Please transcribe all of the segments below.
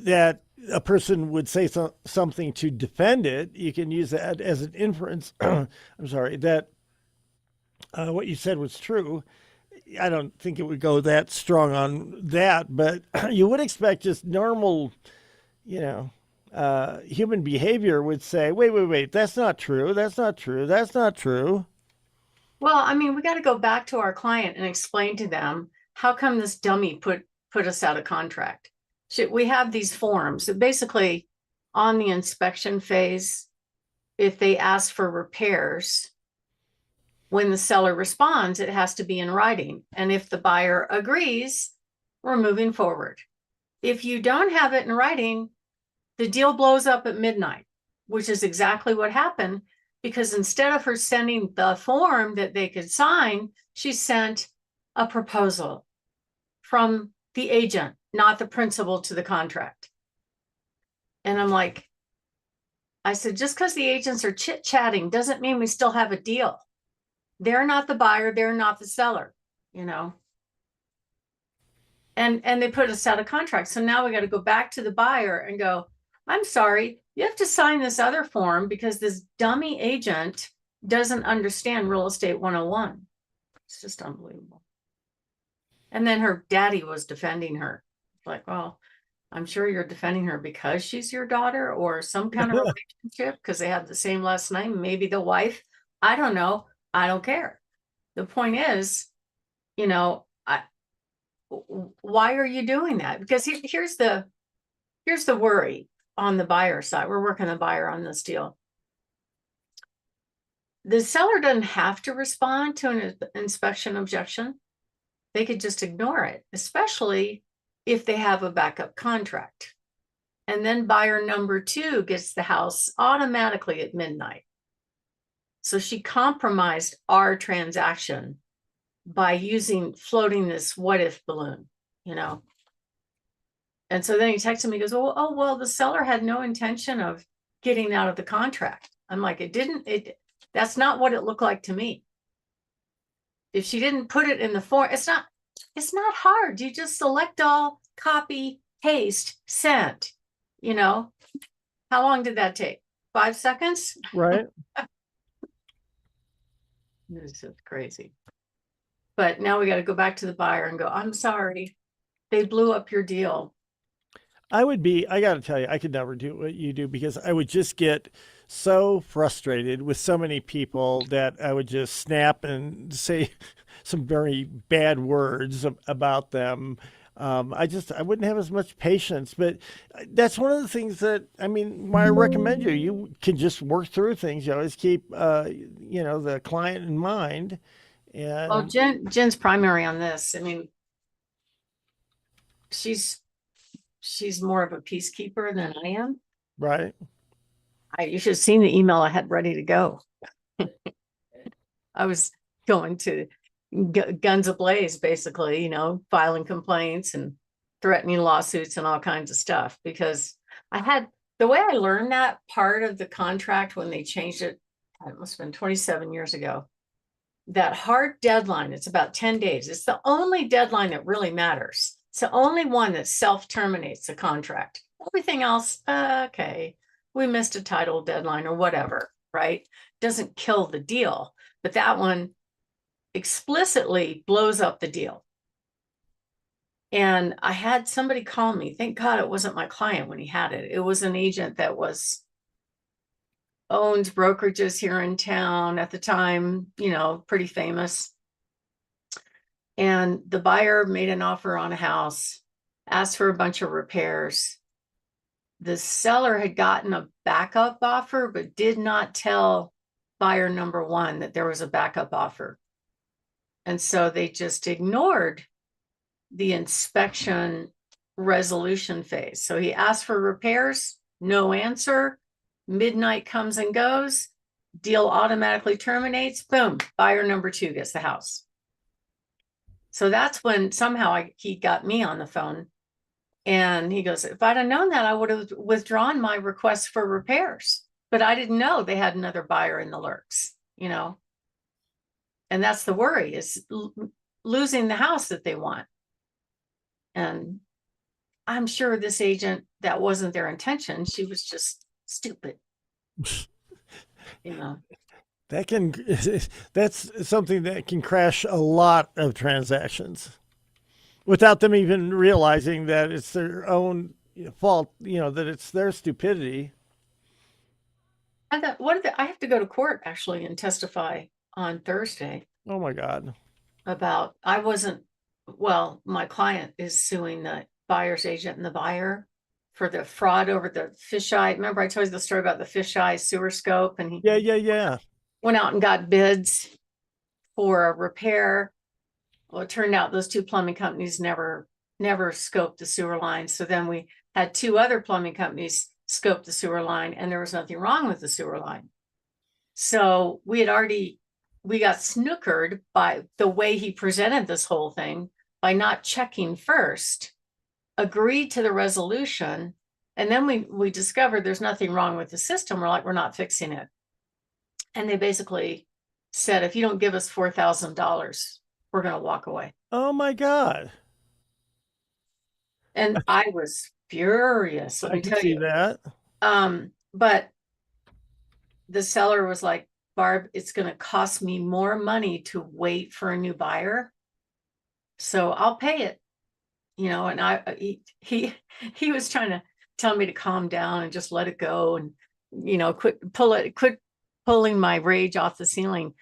that a person would say something to defend it. You can use that as an inference. I'm sorry, that what you said was true. I don't think it would go that strong on that, but you would expect just normal, you know, human behavior would say, wait, that's not true. That's not true. That's not true. Well, I mean, we got to go back to our client and explain to them how come this dummy put us out of contract. We have these forms that basically on the inspection phase, if they ask for repairs, when the seller responds, it has to be in writing. And if the buyer agrees, we're moving forward. If you don't have it in writing, the deal blows up at midnight, which is exactly what happened, because instead of her sending the form that they could sign, she sent a proposal from the agent, not the principal, to the contract. And I'm like, I said, just because the agents are chit-chatting doesn't mean we still have a deal. They're not the buyer, they're not the seller, you know. And they put us out of contract. So now we got to go back to the buyer and go, I'm sorry, you have to sign this other form because this dummy agent doesn't understand real estate 101. It's just unbelievable. And then her daddy was defending her. Like, well, I'm sure you're defending her because she's your daughter or some kind of relationship because they have the same last name, maybe the wife. I don't know. I don't care. The point is, you know, why are you doing that? Because here's the worry on the buyer side. We're working the buyer on this deal. The seller doesn't have to respond to an inspection objection. They could just ignore it, especially if they have a backup contract. And then buyer number 2 gets the house automatically at midnight. So she compromised our transaction by floating this what if balloon, you know. And so then he texted me, he goes, well, the seller had no intention of getting out of the contract. I'm like, that's not what it looked like to me. If she didn't put it in the form, it's not hard. You just select all, copy, paste, send, you know. How long did that take? 5 seconds? Right. This is crazy. But now we got to go back to the buyer and go, I'm sorry, they blew up your deal. I got to tell you, I could never do what you do because I would just get so frustrated with so many people that I would just snap and say some very bad words about them. I wouldn't have as much patience, but that's one of the things that, I mean, why I recommend you can just work through things. You always keep, the client in mind. Well, And Jen's primary on this. I mean, she's more of a peacekeeper than I am. right. You should have seen the email I had ready to go. I was going to guns ablaze, basically, you know, filing complaints and threatening lawsuits and all kinds of stuff, because the way I learned that part of the contract when they changed it, it must have been 27 years ago, that hard deadline, it's about 10 days. It's the only deadline that really matters. It's the only one that self-terminates a contract. Everything else, okay, we missed a title deadline or whatever, right? Doesn't kill the deal, but that one explicitly blows up the deal. And I had somebody call me. Thank God it wasn't my client when he had it. It was an agent that owned brokerages here in town at the time, you know, pretty famous. And the buyer made an offer on a house, asked for a bunch of repairs. The seller had gotten a backup offer, but did not tell buyer number 1 that there was a backup offer. And so they just ignored the inspection resolution phase. So he asked for repairs, no answer. Midnight comes and goes, deal automatically terminates, boom, buyer number 2 gets the house. So that's when somehow he got me on the phone. And he goes, if I'd have known that, I would have withdrawn my request for repairs. But I didn't know they had another buyer in the lurks, you know. And that's the worry, is losing the house that they want. And I'm sure this agent, that wasn't their intention. She was just stupid, you know. That can that's something that can crash a lot of transactions without them even realizing that it's their own fault, that it's their stupidity. I thought, what I have to go to court actually and testify on Thursday Oh my God. about, I wasn't, well, my client is suing the buyer's agent and the buyer for the fraud over the fisheye. Remember I told you the story about the fisheye sewer scope, and he Yeah, yeah, yeah. went out and got bids for a repair. Well, it turned out those two plumbing companies never scoped the sewer line. So then we had two other plumbing companies scope the sewer line, and there was nothing wrong with the sewer line. So we got snookered by the way he presented this whole thing by not checking first, agreed to the resolution, and then we discovered there's nothing wrong with the system. We're like, we're not fixing it. And they basically said, if you don't give us $4,000, we're going to walk away. Oh my God. And I was furious, let I me could tell see you. that. But the seller was like, Barb, it's going to cost me more money to wait for a new buyer, so I'll pay it. And he was trying to tell me to calm down and just let it go, and quit pulling my rage off the ceiling.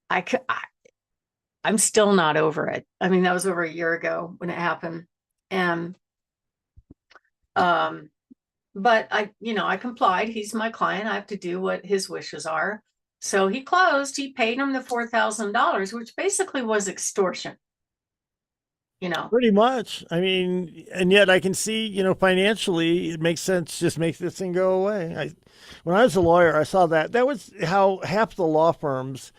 I'm still not over it. I mean, that was over a year ago when it happened. And but I complied. He's my client. I have to do what his wishes are. So he closed. He paid him the $4,000, which basically was extortion. Pretty much. I mean, and yet I can see, financially, it makes sense. Just make this thing go away. When I was a lawyer, I saw that. That was how half the law firms,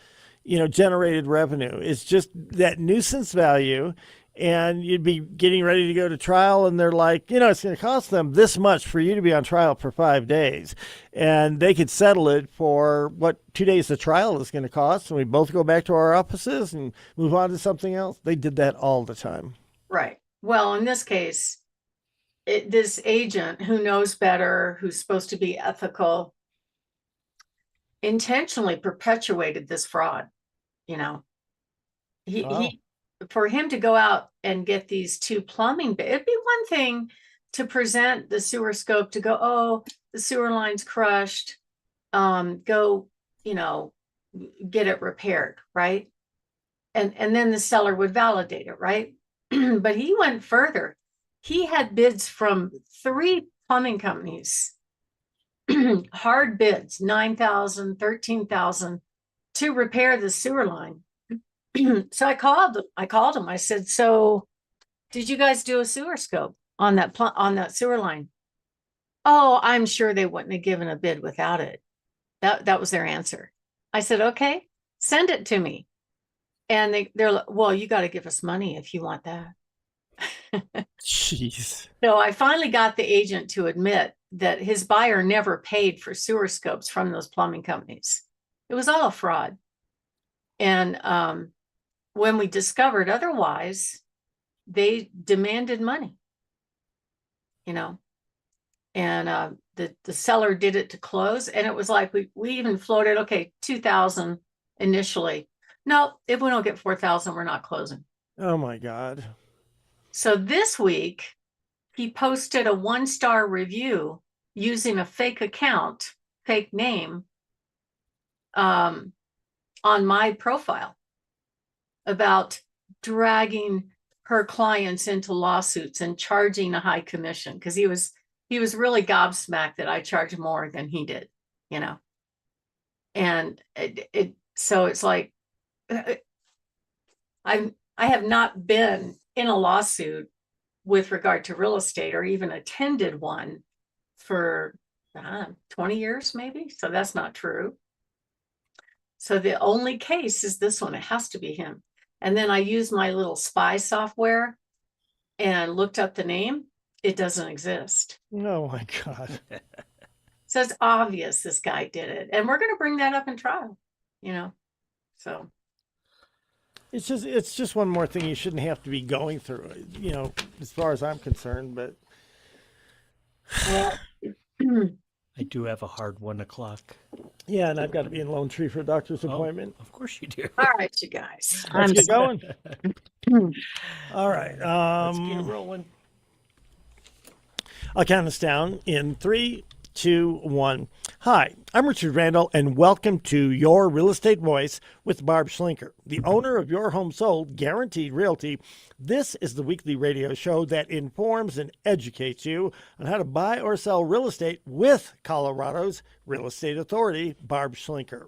generated revenue. It's just that nuisance value. And you'd be getting ready to go to trial, and they're like, it's going to cost them this much for you to be on trial for 5 days. And they could settle it for what 2 days the trial is going to cost. And we both go back to our offices and move on to something else. They did that all the time. Right. Well, in this case, this agent who knows better, who's supposed to be ethical, intentionally perpetuated this fraud. Wow. He for him to go out and get these two plumbing, it'd be one thing to present the sewer scope, to go, oh, the sewer line's crushed, go, get it repaired, right? And then the seller would validate it, right? But he went further. He had bids from 3 plumbing companies, hard bids, 9,000, 13,000, to repair the sewer line. So I called him. I said, so did you guys do a sewer scope on that sewer line? Oh, I'm sure they wouldn't have given a bid without it. That was their answer. I said, okay, send it to me. And they're like, well, you got to give us money if you want that. Jeez. So I finally got the agent to admit that his buyer never paid for sewer scopes from those plumbing companies. It was all a fraud. And when we discovered otherwise, they demanded money, and the seller did it to close. And it was like, we even floated, okay, 2,000 initially. No, if we don't get 4,000, we're not closing. Oh my God. So this week he posted a 1-star review using a fake account, fake name, on my profile, about dragging her clients into lawsuits and charging a high commission, because he was really gobsmacked that I charged more than he did, and so it's like, I have not been in a lawsuit with regard to real estate, or even attended one, for 20 years maybe. So that's not true. So the only case is this one. It has to be him. And then I used my little spy software and looked up the name. It doesn't exist. Oh my God. So it's obvious this guy did it. And we're going to bring that up in trial, so. It's just one more thing you shouldn't have to be going through, as far as I'm concerned. But Well, I do have a hard 1 o'clock. Yeah, and I've got to be in Lone Tree for a doctor's Oh, appointment. of course you do. all right, you guys. Let's get going. sorry. All right. Let's get rolling. I'll count us down in 3, 2, 1. Hi, I'm Richard Randall, and welcome to Your Real Estate Voice with Barb Schlinker, the owner of Your Home Sold Guaranteed Realty. This is the weekly radio show that informs and educates you on how to buy or sell real estate with Colorado's Real Estate Authority, Barb Schlinker.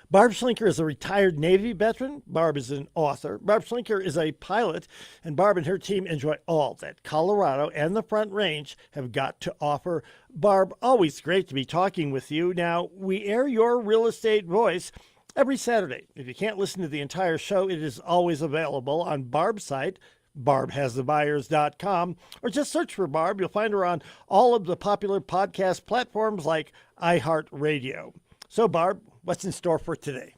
Barb Schlinker is a retired Navy veteran. Barb is an author. Barb Schlinker is a pilot, and Barb and her team enjoy all that Colorado and the Front Range have got to offer. Barb, always great to be talking with you. Now, we air Your Real Estate Voice every Saturday. If you can't listen to the entire show, it is always available on Barb's site, barbhasthebuyers.com, or just search for Barb. You'll find her on all of the popular podcast platforms like iHeartRadio. So, Barb, what's in store for today?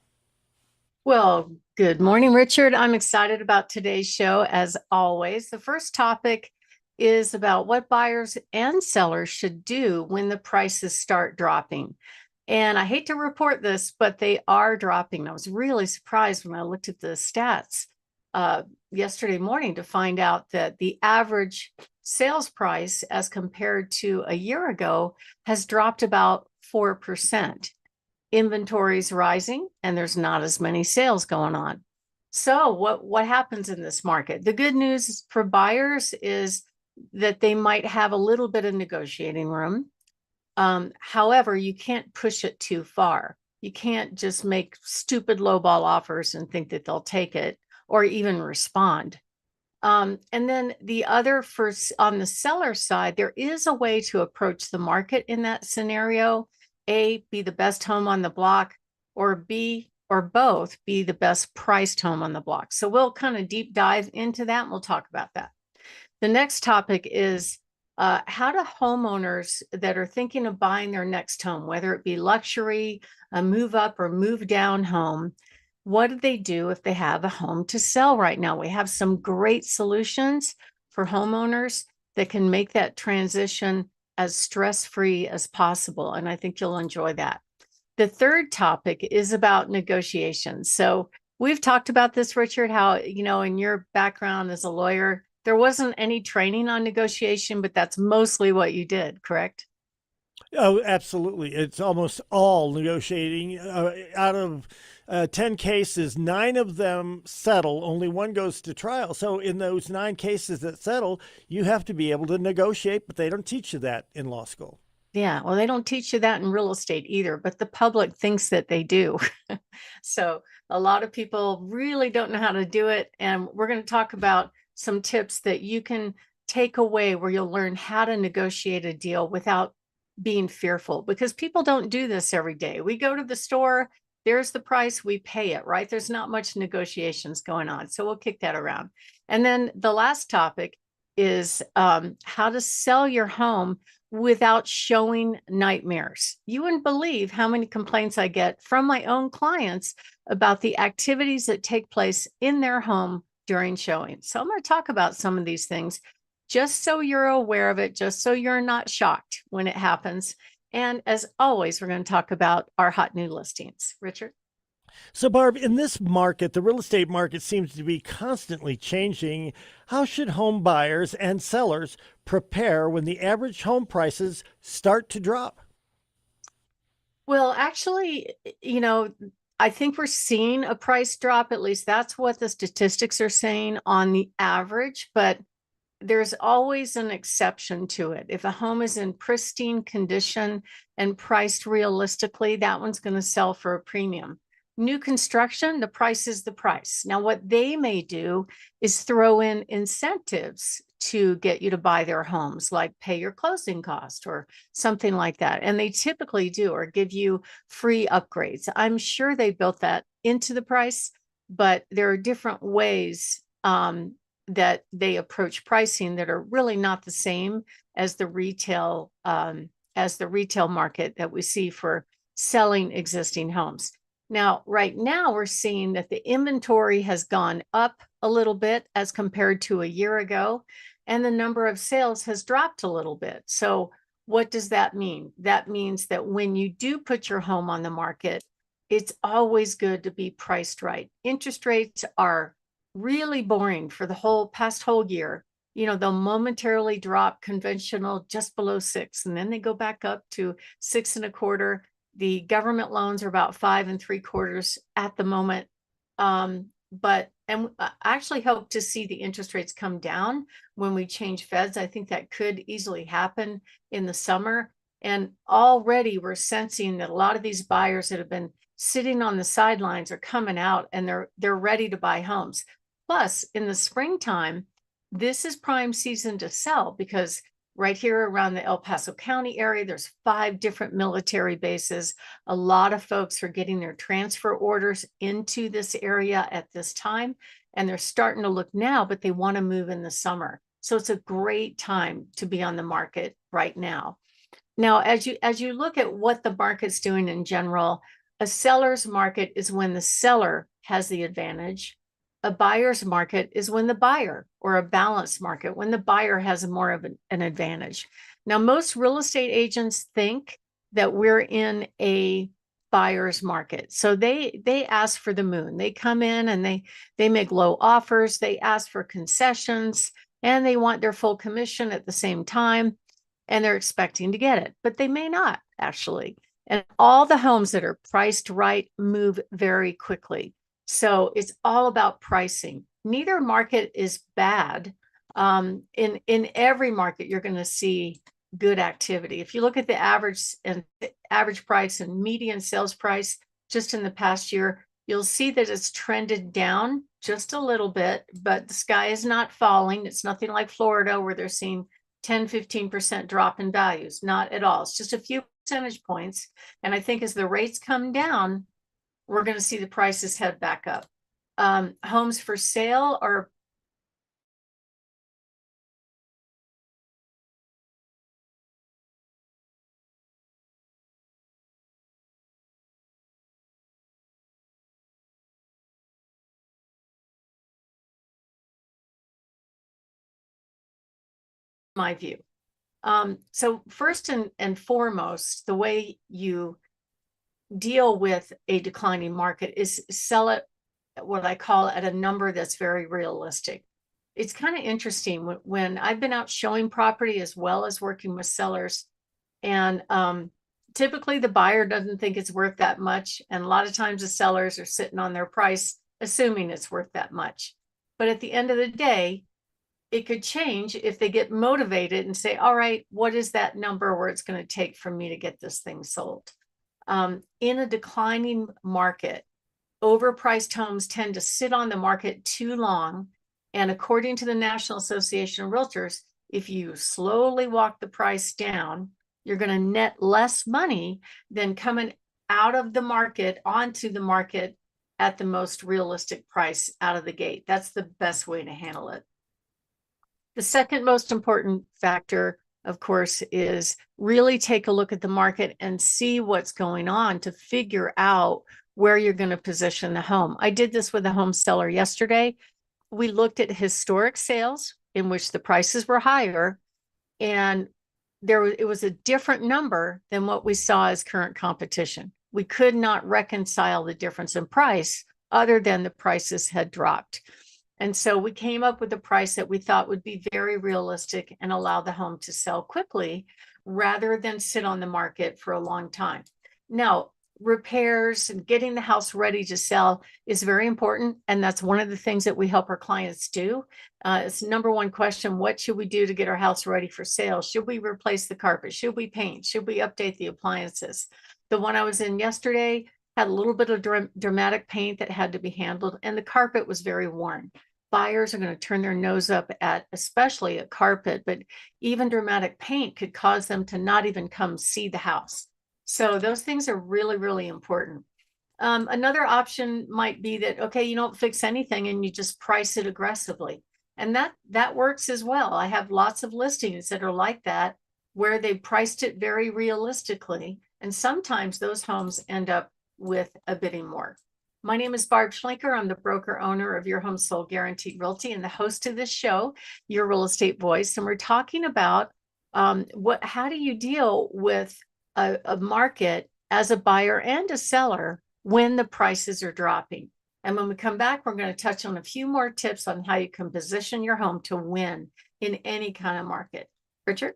Well, good morning, Richard. I'm excited about today's show, as always. The first topic is about what buyers and sellers should do when the prices start dropping. And I hate to report this, but they are dropping. I was really surprised when I looked at the stats yesterday morning to find out that the average sales price as compared to a year ago has dropped about 4%. Inventory's rising and there's not as many sales going on. So what happens in this market? The good news for buyers is that they might have a little bit of negotiating room. However, you can't push it too far. You can't just make stupid lowball offers and think that they'll take it or even respond. And then the other, on the seller side, there is a way to approach the market in that scenario. A, be the best home on the block, or B, or both, be the best priced home on the block. So we'll kind of deep dive into that and we'll talk about that. The next topic is how do homeowners that are thinking of buying their next home, whether it be luxury, a move up or move down home, what do they do if they have a home to sell right now? We have some great solutions for homeowners that can make that transition as stress-free as possible. And I think you'll enjoy that. The third topic is about negotiations. So we've talked about this, Richard, how, in your background as a lawyer, there wasn't any training on negotiation, but that's mostly what you did, correct? Oh, absolutely. It's almost all negotiating. Out of 10 cases, 9 of them settle, only one goes to trial. So in those 9 cases that settle, you have to be able to negotiate, but they don't teach you that in law school. Yeah, well, they don't teach you that in real estate either, but the public thinks that they do. So a lot of people really don't know how to do it. And we're going to talk about some tips that you can take away where you'll learn how to negotiate a deal without being fearful, because people don't do this every day. We go to the store, there's the price, we pay it, right? There's not much negotiations going on. So we'll kick that around. And then the last topic is how to sell your home without showing nightmares. You wouldn't believe how many complaints I get from my own clients about the activities that take place in their home during showing. So I'm going to talk about some of these things just so you're aware of it, just so you're not shocked when it happens. And as always, we're going to talk about our hot new listings. Richard? So, Barb, in this market, the real estate market seems to be constantly changing. How should home buyers and sellers prepare when the average home prices start to drop? Well, actually, I think we're seeing a price drop. At least that's what the statistics are saying on the average, but there's always an exception to it. If a home is in pristine condition and priced realistically, that one's going to sell for a premium. New construction, the price is the price. Now, what they may do is throw in incentives to get you to buy their homes, like pay your closing cost or something like that. And they typically do, or give you free upgrades. I'm sure they built that into the price, but there are different ways that they approach pricing that are really not the same as the retail market that we see for selling existing homes. Now, right now, we're seeing that the inventory has gone up a little bit as compared to a year ago. and the number of sales has dropped a little bit. So what does that mean? That means that when you do put your home on the market, it's always good to be priced right. Interest rates are really boring for the past whole year. You know, they'll momentarily drop conventional just below 6, and then they go back up to 6.25. The government loans are about 5.75 at the moment. And I actually hope to see the interest rates come down when we change feds. I think that could easily happen in the summer. And already we're sensing that a lot of these buyers that have been sitting on the sidelines are coming out, and they're ready to buy homes. Plus, in the springtime, this is prime season to sell, because right here around the El Paso County area, there's 5 different military bases. A lot of folks are getting their transfer orders into this area at this time, and they're starting to look now, but they want to move in the summer. So it's a great time to be on the market right now. Now, as you look at what the market's doing in general, a seller's market is when the seller has the advantage. A buyer's market is when the buyer, or a balanced market, when the buyer has more of an advantage. Now, most real estate agents think that we're in a buyer's market. So they ask for the moon. They come in and they make low offers. They ask for concessions, and they want their full commission at the same time, and they're expecting to get it, but they may not actually. And all the homes that are priced right move very quickly. So it's all about pricing. Neither market is bad. In every market, you're going to see good activity. If you look at the average price and median sales price just in the past year, you'll see that it's trended down just a little bit, but the sky is not falling. It's nothing like Florida where they're seeing 10-15% drop in values. Not at all. It's just a few percentage points. And I think as the rates come down, we're going to see the prices head back up. Homes for sale are my view. So first and foremost, the way you deal with a declining market is sell it what I call at a number that's very realistic. It's kind of interesting when I've been out showing property as well as working with sellers, and typically the buyer doesn't think it's worth that much, and a lot of times the sellers are sitting on their price assuming it's worth that much. But at the end of the day, it could change if they get motivated and say, all right, what is that number where it's going to take for me to get this thing sold? In a declining market, overpriced homes tend to sit on the market too long. And according to the National Association of Realtors, if you slowly walk the price down, you're going to net less money than coming out of the market onto the market at the most realistic price out of the gate. That's the best way to handle it. The second most important factor, of course, is really take a look at the market and see what's going on to figure out where you're going to position the home. I did this with a home seller yesterday. We looked at historic sales in which the prices were higher, and it was a different number than what we saw as current competition. We could not reconcile the difference in price other than the prices had dropped. And so we came up with a price that we thought would be very realistic and allow the home to sell quickly rather than sit on the market for a long time. Now, repairs and getting the house ready to sell is very important. And that's one of the things that we help our clients do. It's number one question: what should we do to get our house ready for sale? Should we replace the carpet? Should we paint? Should we update the appliances? The one I was in yesterday had a little bit of dramatic paint that had to be handled, and the carpet was very worn. Buyers are going to turn their nose up at, especially at carpet, but even dramatic paint could cause them to not even come see the house. So those things are really, really important. Another option might be that, okay, you don't fix anything and you just price it aggressively. And that works as well. I have lots of listings that are like that, where they priced it very realistically. And sometimes those homes end up with a bidding war. My name is Barb Schlinker. I'm the broker owner of Your Home Sold Guaranteed Realty and the host of this show, Your Real Estate Voice. And we're talking about how do you deal with a market as a buyer and a seller when the prices are dropping. And when we come back, we're going to touch on a few more tips on how you can position your home to win in any kind of market. Richard?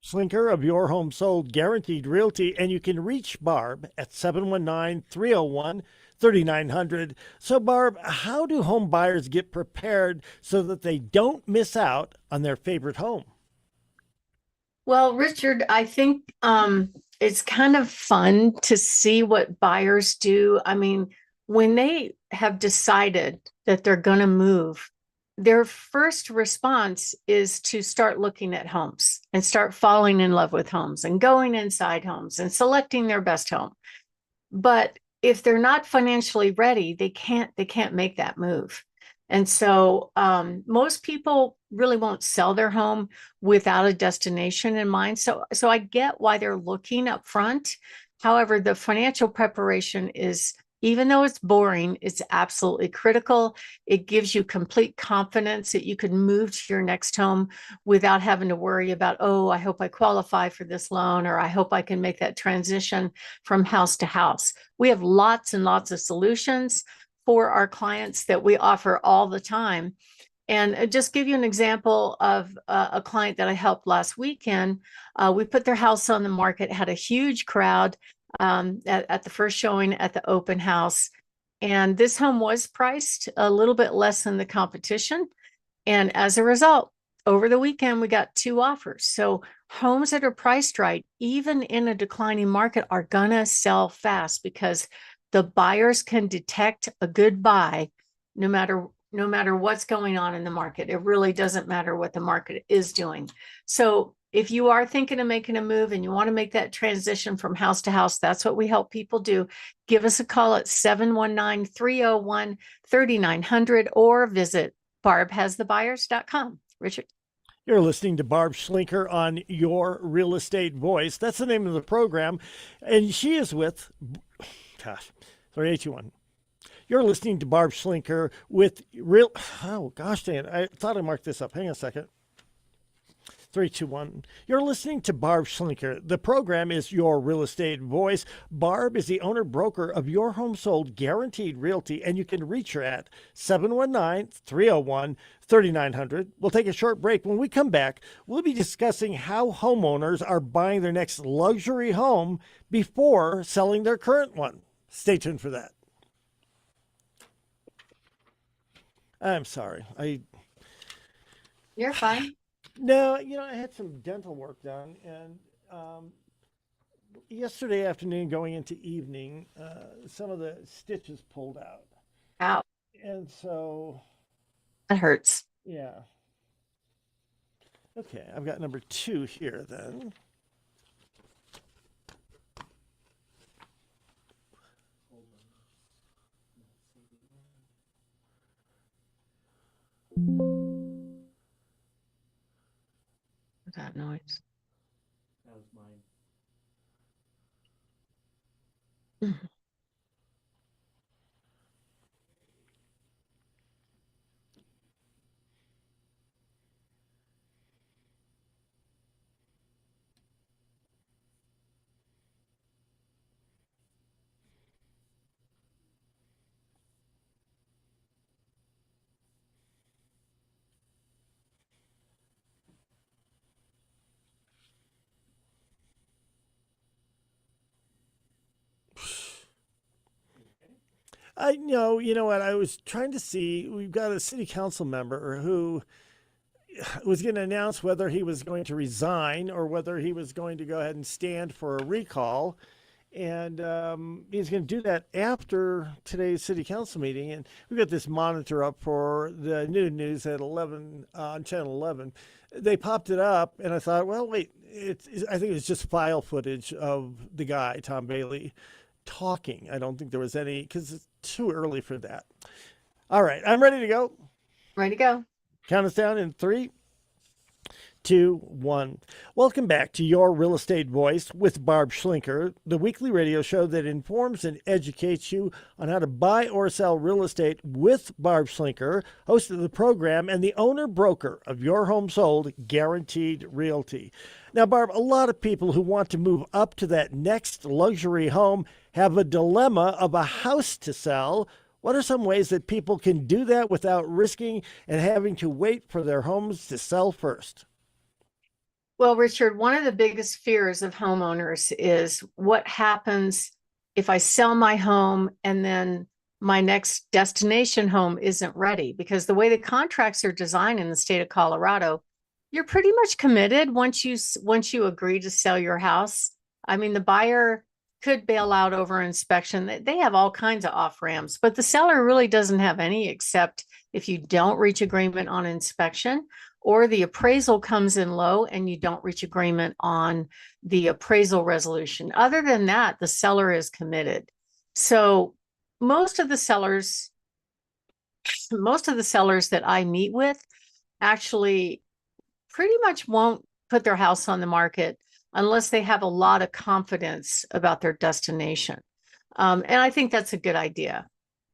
Schlinker of Your Home Sold Guaranteed Realty, and you can reach Barb at 719-301-3900. So, Barb, how do home buyers get prepared so that they don't miss out on their favorite home? Well, Richard, I think it's kind of fun to see what buyers do. I mean, when they have decided that they're going to move, their first response is to start looking at homes and start falling in love with homes and going inside homes and selecting their best home. But if they're not financially ready, they can't make that move. And so most people really won't sell their home without a destination in mind. So I get why they're looking up front. However, the financial preparation is, even though it's boring, it's absolutely critical. It gives you complete confidence that you can move to your next home without having to worry about, oh, I hope I qualify for this loan, or I hope I can make that transition from house to house. We have lots and lots of solutions for our clients that we offer all the time. And just give you an example of a client that I helped last weekend. We put their house on the market, had a huge crowd at the first showing at the open house. And this home was priced a little bit less than the competition. And as a result, over the weekend, we got 2 offers. So homes that are priced right, even in a declining market, are gonna sell fast because the buyers can detect a good buy no matter what's going on in the market. It really doesn't matter what the market is doing. So if you are thinking of making a move and you want to make that transition from house to house, that's what we help people do. Give us a call at 719-301-3900 or visit barbhasthebuyers.com. Richard? You're listening to Barb Schlinker on Your Real Estate Voice. That's the name of the program. And she is with, 821. You're listening to Barb Schlinker with Dan, I thought I marked this up. Hang on a second. 321. You're listening to Barb Schlinker. The program is Your Real Estate Voice. Barb is the owner broker of Your Home Sold Guaranteed Realty, and you can reach her at 719-301-3900. We'll take a short break. When we come back, we'll be discussing how homeowners are buying their next luxury home before selling their current one. Stay tuned for that. I'm sorry. You're fine. No, I had some dental work done, and yesterday afternoon going into evening, some of the stitches pulled out. Ow. And so, That hurts. yeah. Okay, I've got number 2 here then. That noise. That was mine. I know, you know what? I was trying to see. We've got a city council member who was going to announce whether he was going to resign or whether he was going to go ahead and stand for a recall. And he's going to do that after today's city council meeting. And we've got this monitor up for the new news at 11 on channel 11. They popped it up, and I thought, well, wait, I think it's just file footage of the guy, Tom Bailey, talking. I don't think there was any, because it's too early for that. All right, I'm ready to go. Ready to go. Count us down in 3, 2, 1. Welcome back to Your Real Estate Voice with Barb Schlinker, the weekly radio show that informs and educates you on how to buy or sell real estate with Barb Schlinker, host of the program and the owner broker of Your Home Sold Guaranteed Realty. Now, Barb, a lot of people who want to move up to that next luxury home have a dilemma of a house to sell. What are some ways that people can do that without risking and having to wait for their homes to sell first? Well, Richard, one of the biggest fears of homeowners is what happens if I sell my home and then my next destination home isn't ready? Because the way the contracts are designed in the state of Colorado, you're pretty much committed once you agree to sell your house. I mean, the buyer could bail out over inspection. They have all kinds of off ramps, but the seller really doesn't have any, except if you don't reach agreement on inspection, or the appraisal comes in low and you don't reach agreement on the appraisal resolution. Other than that, the seller is committed. So most of the sellers that I meet with actually pretty much won't put their house on the market unless they have a lot of confidence about their destination. And I think that's a good idea.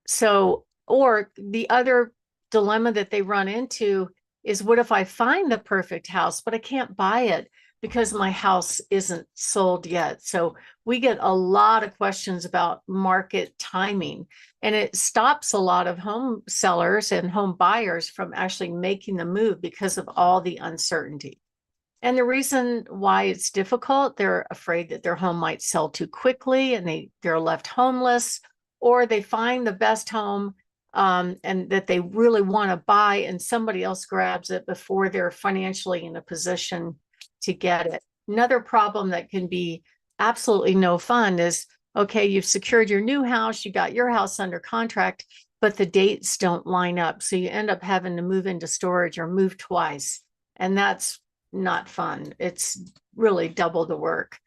So, or the other dilemma that they run into is, what if I find the perfect house, but I can't buy it because my house isn't sold yet? So we get a lot of questions about market timing, and it stops a lot of home sellers and home buyers from actually making the move because of all the uncertainty. And the reason why it's difficult, they're afraid that their home might sell too quickly and they're left homeless, or they find the best home and that they really want to buy, and somebody else grabs it before they're financially in a position to get it. Another problem that can be absolutely no fun is, okay, you've secured your new house, you got your house under contract, but the dates don't line up. So you end up having to move into storage or move twice. And that's not fun. It's really double the work.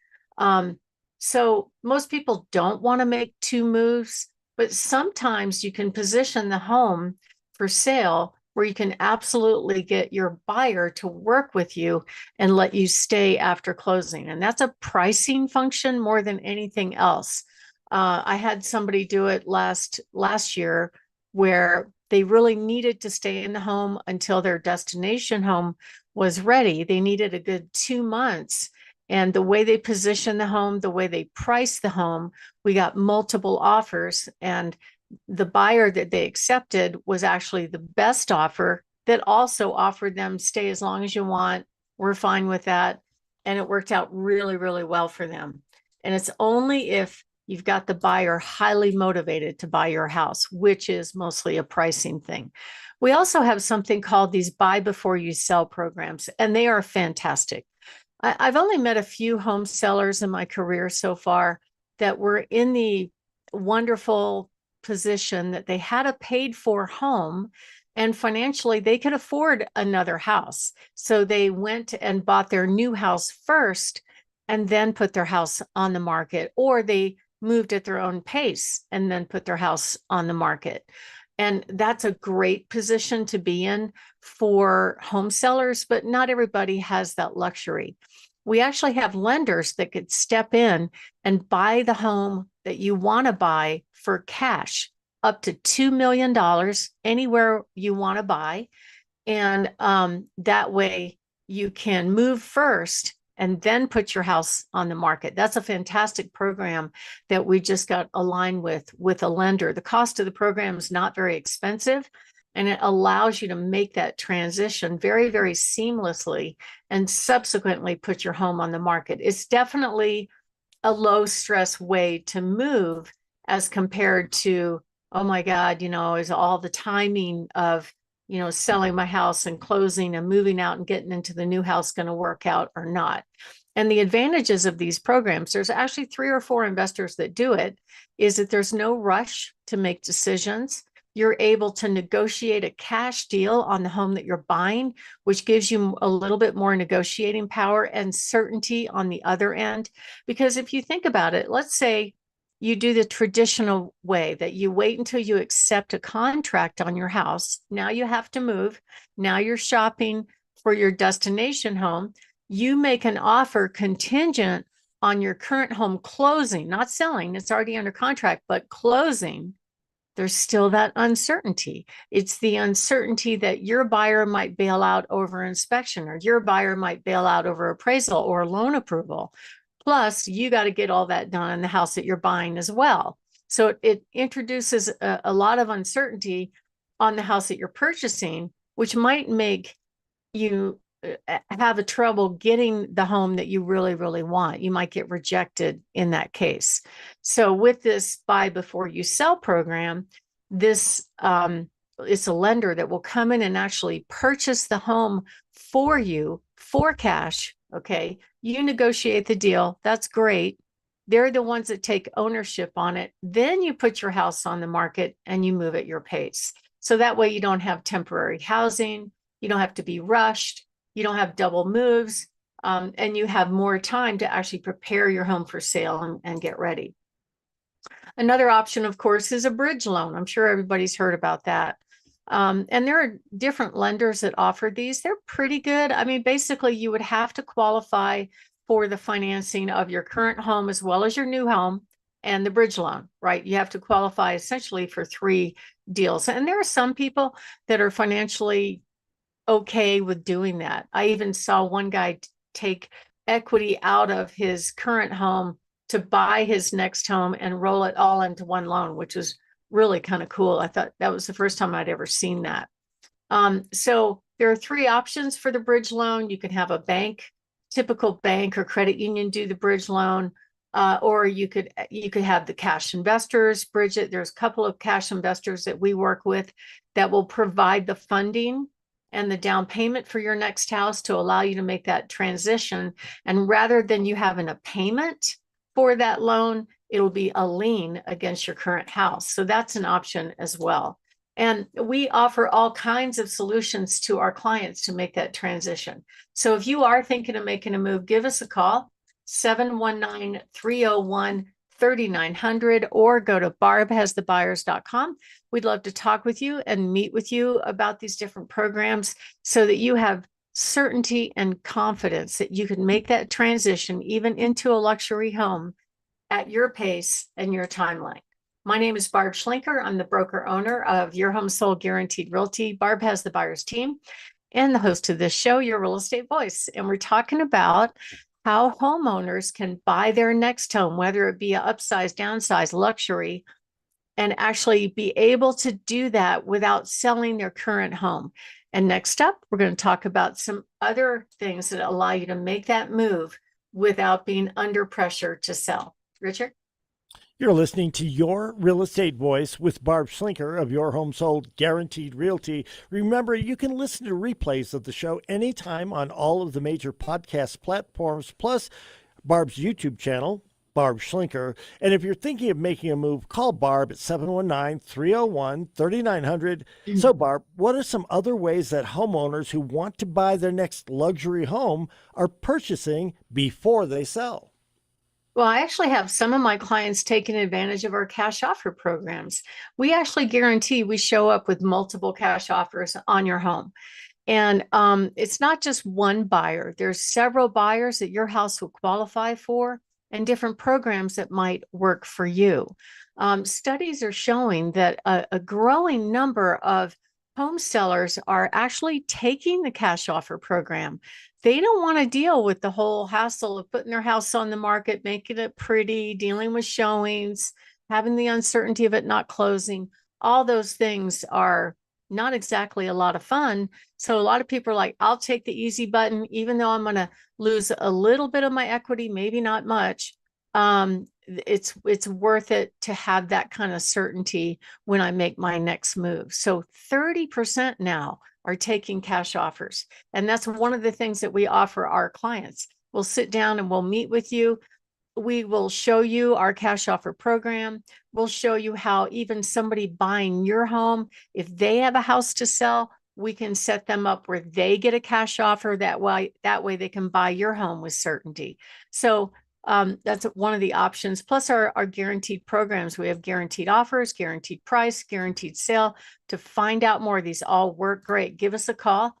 So most people don't want to make two moves, but sometimes you can position the home for sale where you can absolutely get your buyer to work with you and let you stay after closing. And that's a pricing function more than anything else. I had somebody do it last year where they really needed to stay in the home until their destination home was ready. They needed a good 2 months. And the way they positioned the home, the way they priced the home, we got multiple offers. And the buyer that they accepted was actually the best offer that also offered them, stay as long as you want. We're fine with that. And it worked out really, really well for them. And it's only if you've got the buyer highly motivated to buy your house, which is mostly a pricing thing. We also have something called these buy before you sell programs, and they are fantastic. I've only met a few home sellers in my career so far that were in the wonderful position that they had a paid for home and financially they could afford another house. So they went and bought their new house first and then put their house on the market, or they moved at their own pace and then put their house on the market. And that's a great position to be in for home sellers, but not everybody has that luxury. We actually have lenders that could step in and buy the home that you want to buy for cash, up to $2 million anywhere you want to buy. And that way you can move first and then put your house on the market. That's a fantastic program that we just got aligned with a lender. The cost of the program is not very expensive, and it allows you to make that transition very, very seamlessly and subsequently put your home on the market. It's definitely a low stress way to move as compared to, oh my God, is all the timing of selling my house and closing and moving out and getting into the new house going to work out or not? And the advantages of these programs, there's actually 3 or 4 investors that do it, is that there's no rush to make decisions. You're able to negotiate a cash deal on the home that you're buying, which gives you a little bit more negotiating power and certainty on the other end. Because if you think about it, let's say you do the traditional way that you wait until you accept a contract on your house. Now you have to move. Now you're shopping for your destination home, you make an offer contingent on your current home closing, not selling, it's already under contract, but closing. There's still that uncertainty. It's the uncertainty that your buyer might bail out over inspection, or your buyer might bail out over appraisal or loan approval. Plus, you got to get all that done in the house that you're buying as well. So it introduces a lot of uncertainty on the house that you're purchasing, which might make you have a trouble getting the home that you really, really want. You might get rejected in that case. So with this buy before you sell program, this it's a lender that will come in and actually purchase the home for you for cash. Okay, you negotiate the deal. That's great. They're the ones that take ownership on it. Then you put your house on the market and you move at your pace. So that way you don't have temporary housing. You don't have to be rushed. You don't have double moves, and you have more time to actually prepare your home for sale and get ready. Another option, of course, is a bridge loan. I'm sure everybody's heard about that. And there are different lenders that offer these. They're pretty good. I mean, basically, you would have to qualify for the financing of your current home as well as your new home and the bridge loan, right? You have to qualify essentially for 3 deals. And there are some people that are financially okay with doing that. I even saw one guy take equity out of his current home to buy his next home and roll it all into one loan, which was really kind of cool. I thought that was the first time I'd ever seen that. So there are 3 options for the bridge loan. You can have a bank, typical bank or credit union do the bridge loan, or you could have the cash investors bridge it. There's a couple of cash investors that we work with that will provide the funding and the down payment for your next house to allow you to make that transition. And rather than you having a payment for that loan, it'll be a lien against your current house. So that's an option as well. And we offer all kinds of solutions to our clients to make that transition. So if you are thinking of making a move, give us a call, 719-301-3900, or go to barbhasthebuyers.com. We'd love to talk with you and meet with you about these different programs so that you have certainty and confidence that you can make that transition even into a luxury home at your pace and your timeline. My name is Barb Schlinker. I'm the broker owner of Your Home Sold Guaranteed Realty. Barb has the buyers team and the host of this show, Your Real Estate Voice. And we're talking about how homeowners can buy their next home, whether it be an upsize, downsize, luxury, and actually be able to do that without selling their current home. And next up, we're going to talk about some other things that allow you to make that move without being under pressure to sell. Richard? You're listening to Your Real Estate Voice with Barb Schlinker of Your Home Sold Guaranteed Realty. Remember, you can listen to replays of the show anytime on all of the major podcast platforms, plus Barb's YouTube channel, Barb Schlinker. And if you're thinking of making a move, call Barb at 719-301-3900. So, Barb, what are some other ways that homeowners who want to buy their next luxury home are purchasing before they sell? Well, I actually have some of my clients taking advantage of our cash offer programs. We actually guarantee we show up with multiple cash offers on your home. And it's not just one buyer. There's several buyers that your house will qualify for and different programs that might work for you. Studies are showing that a growing number of home sellers are actually taking the cash offer program. They don't want to deal with the whole hassle of putting their house on the market, making it pretty, dealing with showings, having the uncertainty of it not closing. All those things are not exactly a lot of fun. So a lot of people are like, I'll take the easy button, even though I'm going to lose a little bit of my equity, maybe not much. It's worth it to have that kind of certainty when I make my next move. So 30% now are taking cash offers. And that's one of the things that we offer our clients. We'll sit down and we'll meet with you. We will show you our cash offer program. We'll show you how even somebody buying your home, if they have a house to sell, we can set them up where they get a cash offer. That way they can buy your home with certainty. So that's one of the options. Plus our guaranteed programs. We have guaranteed offers, guaranteed price, guaranteed sale. To find out more, these all work great. Give us a call,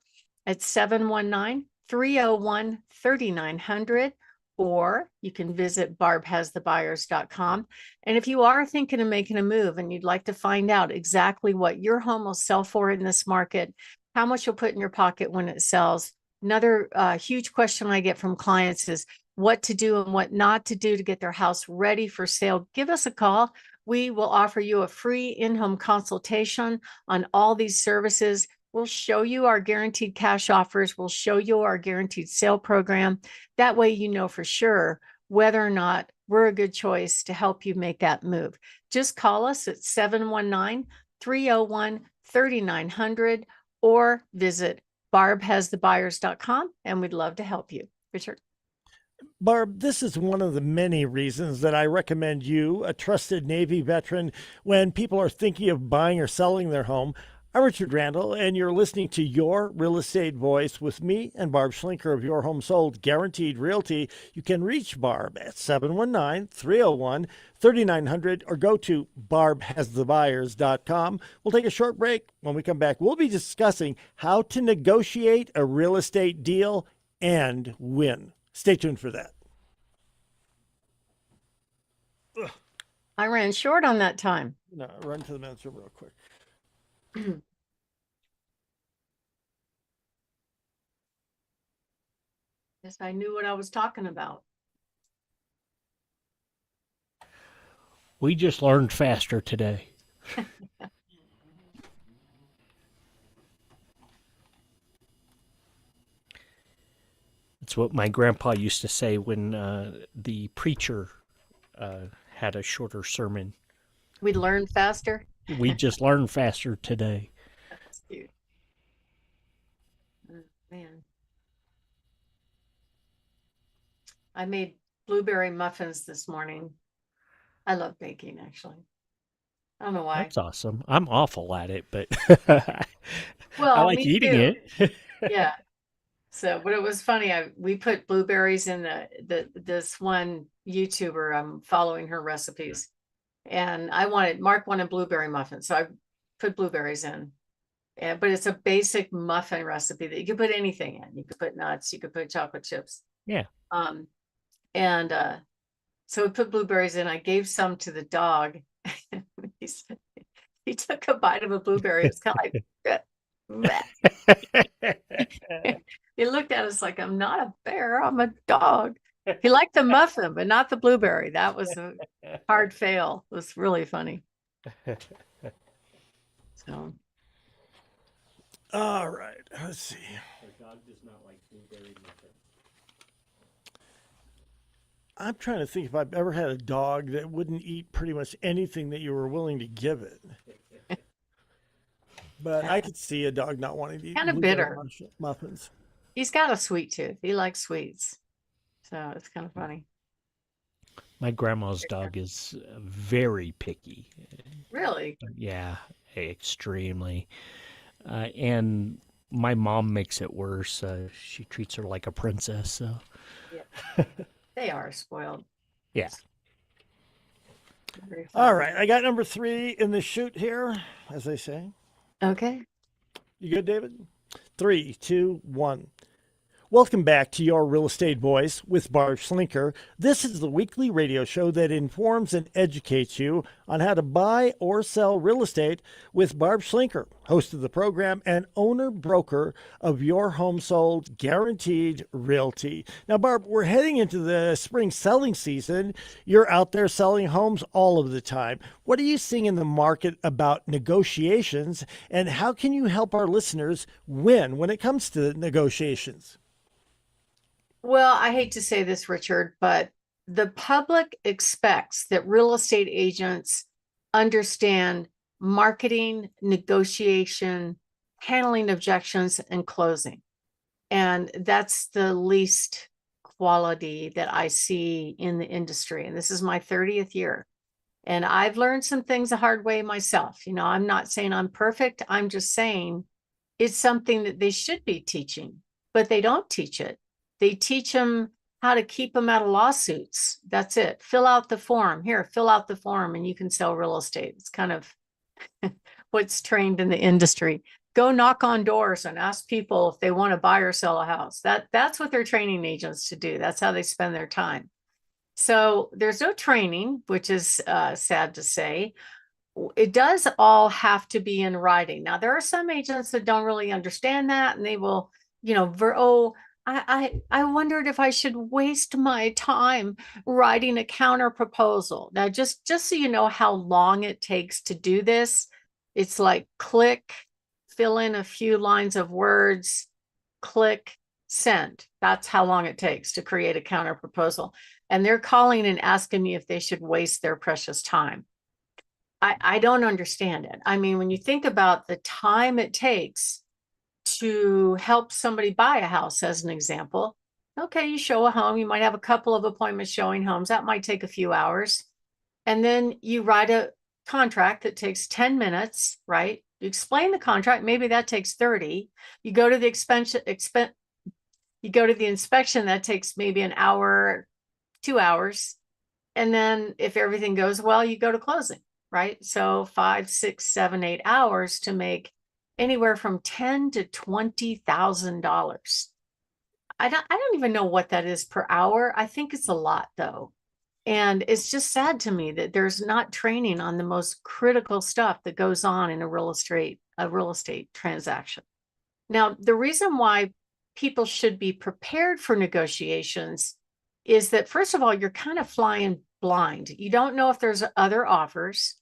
at 719-301-3900, or you can visit barbhasthebuyers.com. And if you are thinking of making a move and you'd like to find out exactly what your home will sell for in this market, how much you'll put in your pocket when it sells. Another huge question I get from clients is what to do and what not to do to get their house ready for sale. Give us a call. We will offer you a free in-home consultation on all these services. We'll show you our guaranteed cash offers. We'll show you our guaranteed sale program. That way, you know for sure whether or not we're a good choice to help you make that move. Just call us at 719-301-3900 or visit barbhasthebuyers.com, and we'd love to help you. Richard. Barb, this is one of the many reasons that I recommend you, a trusted Navy veteran, when people are thinking of buying or selling their home. I'm Richard Randall, and you're listening to Your Real Estate Voice with me and Barb Schlinker of Your Home Sold Guaranteed Realty. You can reach Barb at 719-301-3900 or go to barbhasthebuyers.com. We'll take a short break. When we come back, we'll be discussing how to negotiate a real estate deal and win. Stay tuned for that. I ran short on that time. No, run to the men's room real quick. Yes, I knew what I was talking about. We just learned faster today. That's what my grandpa used to say when the preacher had a shorter sermon. We learned faster. We just learned faster today. That's cute. Oh, man. I made blueberry muffins this morning. I love baking, actually. I don't know why. That's awesome. I'm awful at it, but Well, I like me eating too. it. Yeah. So, but it was funny. We put blueberries in this one YouTuber. I'm following her recipes, and Mark wanted blueberry muffins, so I put blueberries in. But it's a basic muffin recipe that you could put anything in. You could put nuts. You could put chocolate chips. Yeah. So we put blueberries in. I gave some to the dog. He took a bite of a blueberry. It's kind of like. He looked at us like, I'm not a bear, I'm a dog. He liked the muffin, but not the blueberry. That was a hard fail. It was really funny. So. All right, let's see. Our dog does not like blueberry muffin. I'm trying to think if I've ever had a dog that wouldn't eat pretty much anything that you were willing to give it. But I could see a dog not wanting to eat Kinda blueberry bitter. muffins. He's got a sweet tooth. He likes sweets. So it's kind of funny. My grandma's dog is very picky. Really? Yeah, extremely. And my mom makes it worse. She treats her like a princess. So. Yeah. They are spoiled. Yeah. Very All fun. right, I got number 3 in the chute here, as they say. Okay. You good, David? 3, 2, 1. Welcome back to Your Real Estate Voice with Barb Schlinker. This is the weekly radio show that informs and educates you on how to buy or sell real estate with Barb Schlinker, host of the program and owner-broker of Your Home Sold Guaranteed Realty. Now, Barb, we're heading into the spring selling season. You're out there selling homes all of the time. What are you seeing in the market about negotiations, and how can you help our listeners win when it comes to negotiations? Well, I hate to say this, Richard, but the public expects that real estate agents understand marketing, negotiation, handling objections, and closing. And that's the least quality that I see in the industry. And this is my 30th year. And I've learned some things the hard way myself. You know, I'm not saying I'm perfect. I'm just saying it's something that they should be teaching, but they don't teach it. They teach them how to keep them out of lawsuits. That's it. Fill out the form. Here, fill out the form and you can sell real estate. It's kind of what's trained in the industry. go knock on doors and ask people if they want to buy or sell a house. That's what they're training agents to do. That's how they spend their time. So there's no training, which is sad to say. It does all have to be in writing. Now, there are some agents that don't really understand that, and they will, I wondered if I should waste my time writing a counter proposal. Now, just so you know how long it takes to do this, it's like click, fill in a few lines of words, click, send. That's how long it takes to create a counter proposal. And they're calling and asking me if they should waste their precious time. I don't understand it. I mean, when you think about the time it takes to help somebody buy a house, as an example, okay, you show a home, you might have a couple of appointments showing homes. That might take a few hours. And then you write a contract that takes 10 minutes, right? You explain the contract, maybe that takes 30. You go to the inspection, that takes maybe an hour, 2 hours. And then if everything goes well, you go to closing, right? So 5, 6, 7, 8 hours to make anywhere from $10,000 to $20,000. I don't even know what that is per hour. I think it's a lot though. And it's just sad to me that there's not training on the most critical stuff that goes on in a real estate transaction. Now, the reason why people should be prepared for negotiations is that, first of all, you're kind of flying blind. You don't know if there's other offers.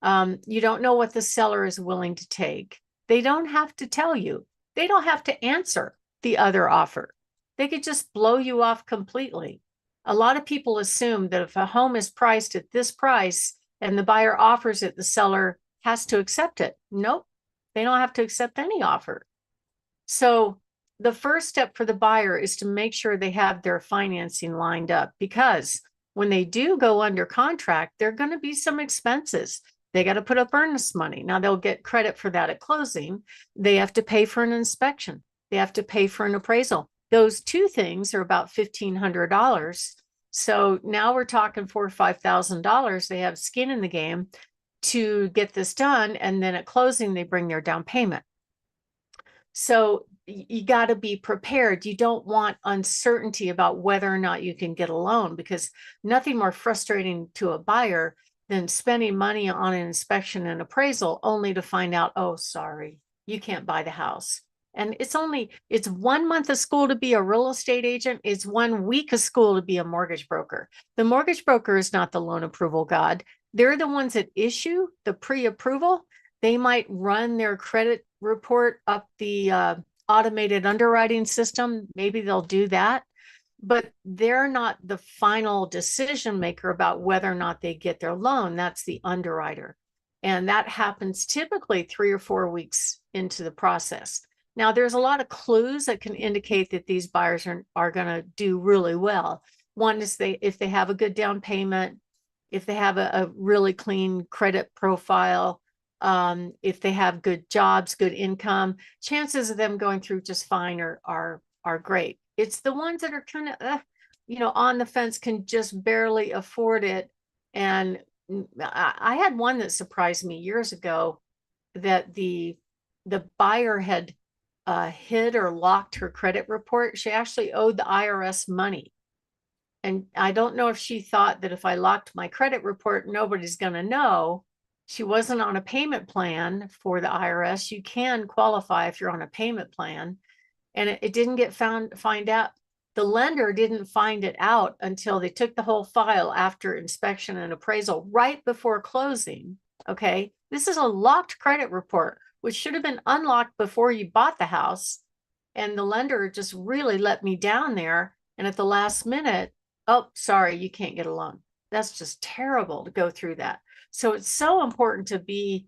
You don't know what the seller is willing to take. They don't have to tell you. They don't have to answer the other offer. They could just blow you off completely. A lot of people assume that if a home is priced at this price and the buyer offers it, the seller has to accept it. Nope, they don't have to accept any offer. So the first step for the buyer is to make sure they have their financing lined up, because when they do go under contract, there are going to be some expenses. They got to put up earnest money. Now, they'll get credit for that at closing. They have to pay for an inspection. They have to pay for an appraisal. Those two things are about $1,500. So now we're talking $4,000 or $5,000. They have skin in the game to get this done. And then at closing, they bring their down payment. So you got to be prepared. You don't want uncertainty about whether or not you can get a loan, because nothing more frustrating to a buyer than spending money on an inspection and appraisal only to find out, oh, sorry, you can't buy the house. And it's 1 month of school to be a real estate agent. It's 1 week of school to be a mortgage broker. The mortgage broker is not the loan approval god. They're the ones that issue the pre-approval. They might run their credit report up the automated underwriting system. Maybe they'll do that, but they're not the final decision maker about whether or not they get their loan. That's the underwriter. And that happens typically 3 or 4 weeks into the process. Now, there's a lot of clues that can indicate that these buyers are going to do really well. One is if they have a good down payment, if they have a really clean credit profile, if they have good jobs, good income, chances of them going through just fine are great. It's the ones that are kind of, on the fence, can just barely afford it. And I had one that surprised me years ago, that the buyer had hid or locked her credit report. She actually owed the IRS money. And I don't know if she thought that if I locked my credit report, nobody's going to know. She wasn't on a payment plan for the IRS. You can qualify if you're on a payment plan. And it didn't get find out. The lender didn't find it out until they took the whole file after inspection and appraisal right before closing. Okay. This is a locked credit report, which should have been unlocked before you bought the house. And the lender just really let me down there. And at the last minute, oh, sorry, you can't get a loan. That's just terrible to go through that. So it's so important to be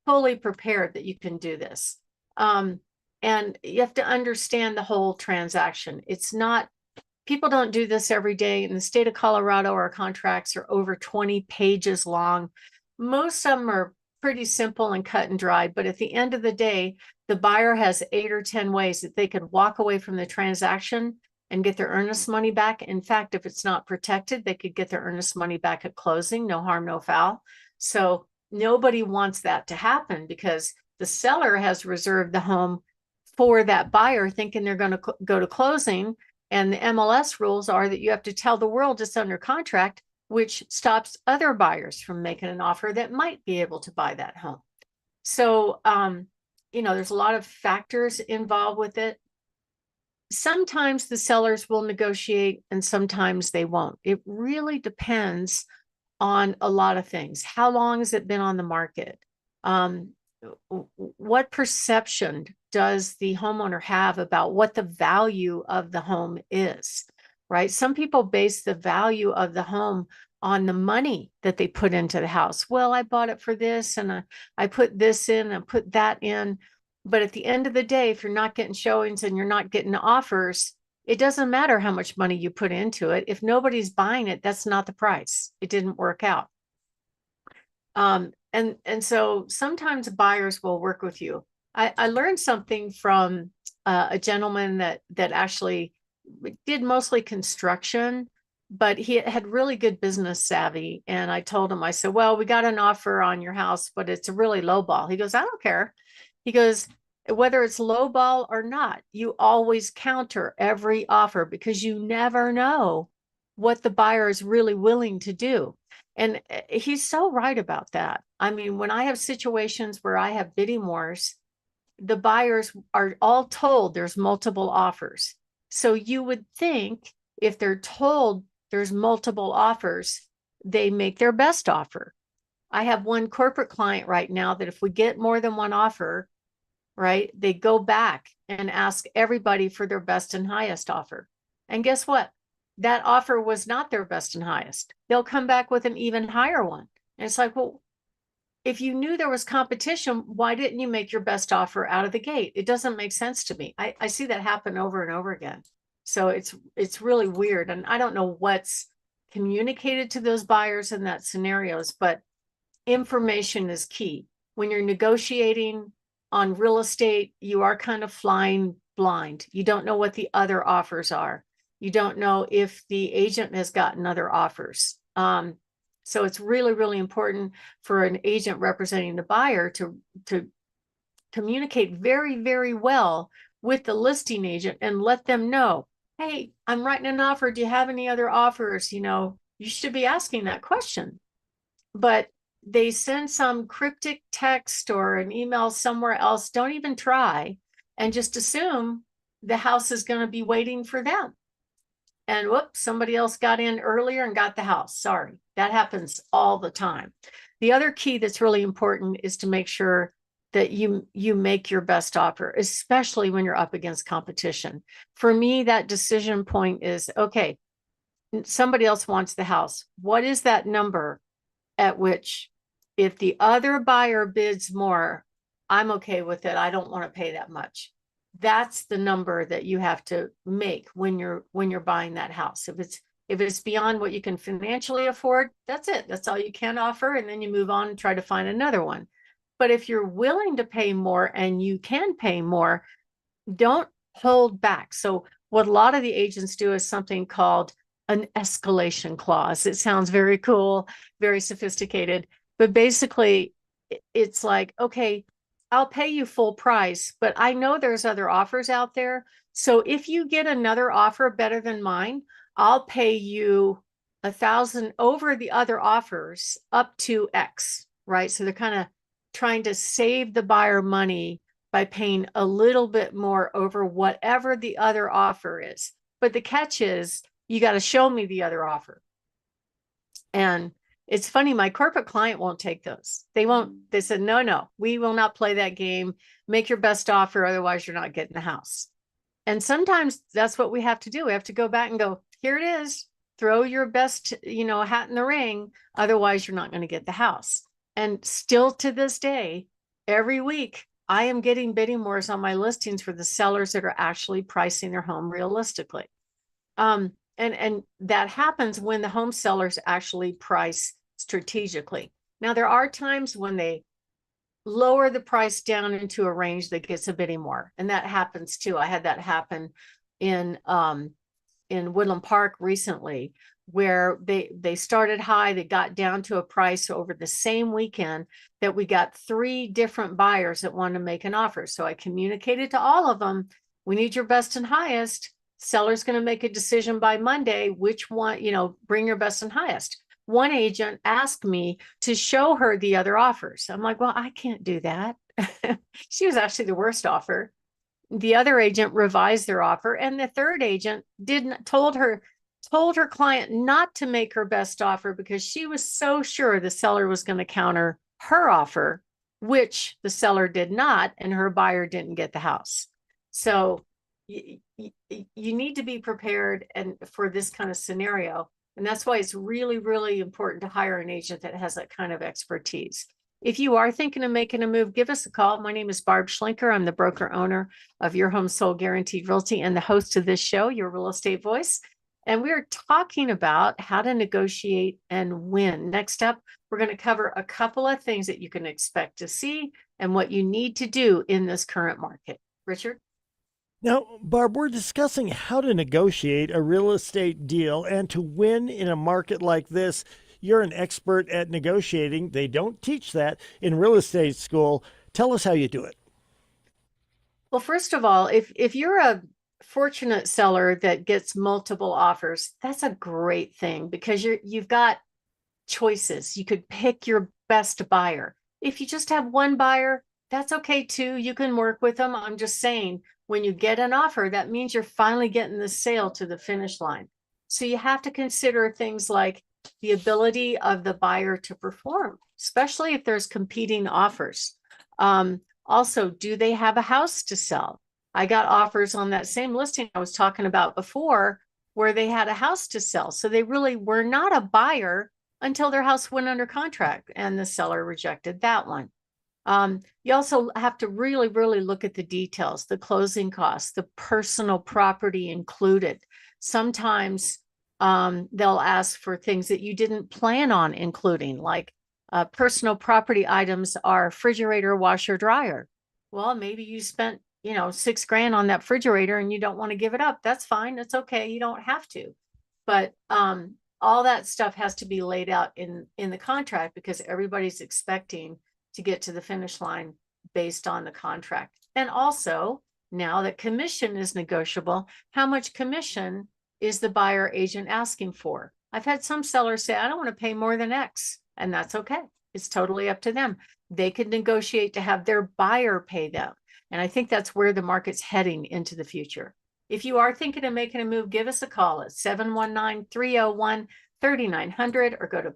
fully prepared that you can do this. And you have to understand the whole transaction. It's not, people don't do this every day. In the state of Colorado, our contracts are over 20 pages long. Most of them are pretty simple and cut and dried, but at the end of the day, the buyer has 8 or 10 ways that they could walk away from the transaction and get their earnest money back. In fact, if it's not protected, they could get their earnest money back at closing. No harm, no foul. So nobody wants that to happen, because The seller has reserved the home for that buyer, thinking they're going to go to closing. And the MLS rules are that you have to tell the world it's under contract, which stops other buyers from making an offer that might be able to buy that home. So, there's a lot of factors involved with it. Sometimes the sellers will negotiate and sometimes they won't. It really depends on a lot of things. How long has it been on the market? What perception does the homeowner have about what the value of the home is, right? Some people base the value of the home on the money that they put into the house. Well, I bought it for this and I put this in and put that in. But at the end of the day, if you're not getting showings and you're not getting offers, it doesn't matter how much money you put into it. If nobody's buying it, that's not the price. It didn't work out. And so sometimes buyers will work with you. I learned something from a gentleman that actually did mostly construction, but he had really good business savvy. And I told him, I said, well, we got an offer on your house, but it's a really low ball. He goes, I don't care. He goes, whether it's low ball or not, you always counter every offer because you never know what the buyer is really willing to do. And he's so right about that. I mean, when I have situations where I have bidding wars, the buyers are all told there's multiple offers. So you would think if they're told there's multiple offers, they make their best offer. I have one corporate client right now that if we get more than one offer, right, they go back and ask everybody for their best and highest offer. And guess what? That offer was not their best and highest. They'll come back with an even higher one. And it's like, well, if you knew there was competition, why didn't you make your best offer out of the gate? It doesn't make sense to me. I see that happen over and over again. So it's really weird. And I don't know what's communicated to those buyers in that scenarios, but information is key. When you're negotiating on real estate, you are kind of flying blind. You don't know what the other offers are. You don't know if the agent has gotten other offers. So it's really, really important for an agent representing the buyer to communicate very, very well with the listing agent and let them know, hey, I'm writing an offer. Do you have any other offers? You should be asking that question. But they send some cryptic text or an email somewhere else. Don't even try and just assume the house is going to be waiting for them. And whoops, somebody else got in earlier and got the house. Sorry, that happens all the time. The other key that's really important is to make sure that you make your best offer, especially when you're up against competition. For me, that decision point is, okay, somebody else wants the house. What is that number at which if the other buyer bids more, I'm okay with it. I don't want to pay that much. That's the number that you have to make when you're buying that house. If it's beyond what you can financially afford, that's it. That's all you can offer. And then you move on and try to find another one. But if you're willing to pay more and you can pay more, don't hold back. So what a lot of the agents do is something called an escalation clause. It sounds very cool, very sophisticated, but basically it's like, okay, I'll pay you full price, but I know there's other offers out there. So if you get another offer better than mine, I'll pay you $1,000 over the other offers up to X, right? So they're kind of trying to save the buyer money by paying a little bit more over whatever the other offer is. But the catch is you got to show me the other offer. And it's funny, my corporate client won't take those. They won't. They said, no, we will not play that game. Make your best offer. Otherwise, you're not getting the house. And sometimes that's what we have to do. We have to go back and go, here it is. Throw your best, hat in the ring. Otherwise, you're not going to get the house. And still to this day, every week, I am getting bidding wars on my listings for the sellers that are actually pricing their home realistically. And that happens when the home sellers actually price strategically. Now, there are times when they lower the price down into a range that gets a bidding war, and that happens too. I had that happen in in Woodland Park recently, where they started high, they got down to a price over the same weekend that we got 3 different buyers that wanted to make an offer. So I communicated to all of them, we need your best and highest. Seller's going to make a decision by Monday, which one, bring your best and highest. One agent asked me to show her the other offers. I'm like, well, I can't do that. She was actually the worst offer. The other agent revised their offer, and the third agent told her client not to make her best offer because she was so sure the seller was going to counter her offer, which the seller did not, and her buyer didn't get the house. So you need to be prepared and for this kind of scenario. And that's why it's really, really important to hire an agent that has that kind of expertise. If you are thinking of making a move, give us a call. My name is Barb Schlinker. I'm the broker owner of Your Home Sold Guaranteed Realty and the host of this show, Your Real Estate Voice. And we're talking about how to negotiate and win. Next up, we're going to cover a couple of things that you can expect to see and what you need to do in this current market. Richard? Now, Barb, we're discussing how to negotiate a real estate deal and to win in a market like this. You're an expert at negotiating. They don't teach that in real estate school. Tell us how you do it. Well, first of all, if you're a fortunate seller that gets multiple offers, that's a great thing because you've got choices. You could pick your best buyer. If you just have one buyer, that's okay too. You can work with them. I'm just saying, when you get an offer, that means you're finally getting the sale to the finish line. So you have to consider things like the ability of the buyer to perform, especially if there's competing offers. Also, do they have a house to sell? I got offers on that same listing I was talking about before where they had a house to sell. So they really were not a buyer until their house went under contract and the seller rejected that one. You also have to really, really look at the details, the closing costs, the personal property included. Sometimes they'll ask for things that you didn't plan on including, like personal property items are refrigerator, washer, dryer. Well, maybe you spent, $6,000 on that refrigerator and you don't want to give it up. That's fine. It's okay. You don't have to. But all that stuff has to be laid out in the contract because everybody's expecting to get to the finish line based on the contract. And also, now that commission is negotiable, how much commission is the buyer agent asking for? I've had some sellers say, I don't want to pay more than X, and that's okay. It's totally up to them. They could negotiate to have their buyer pay them. And I think that's where the market's heading into the future. If you are thinking of making a move, give us a call at 719-301-3900 or go to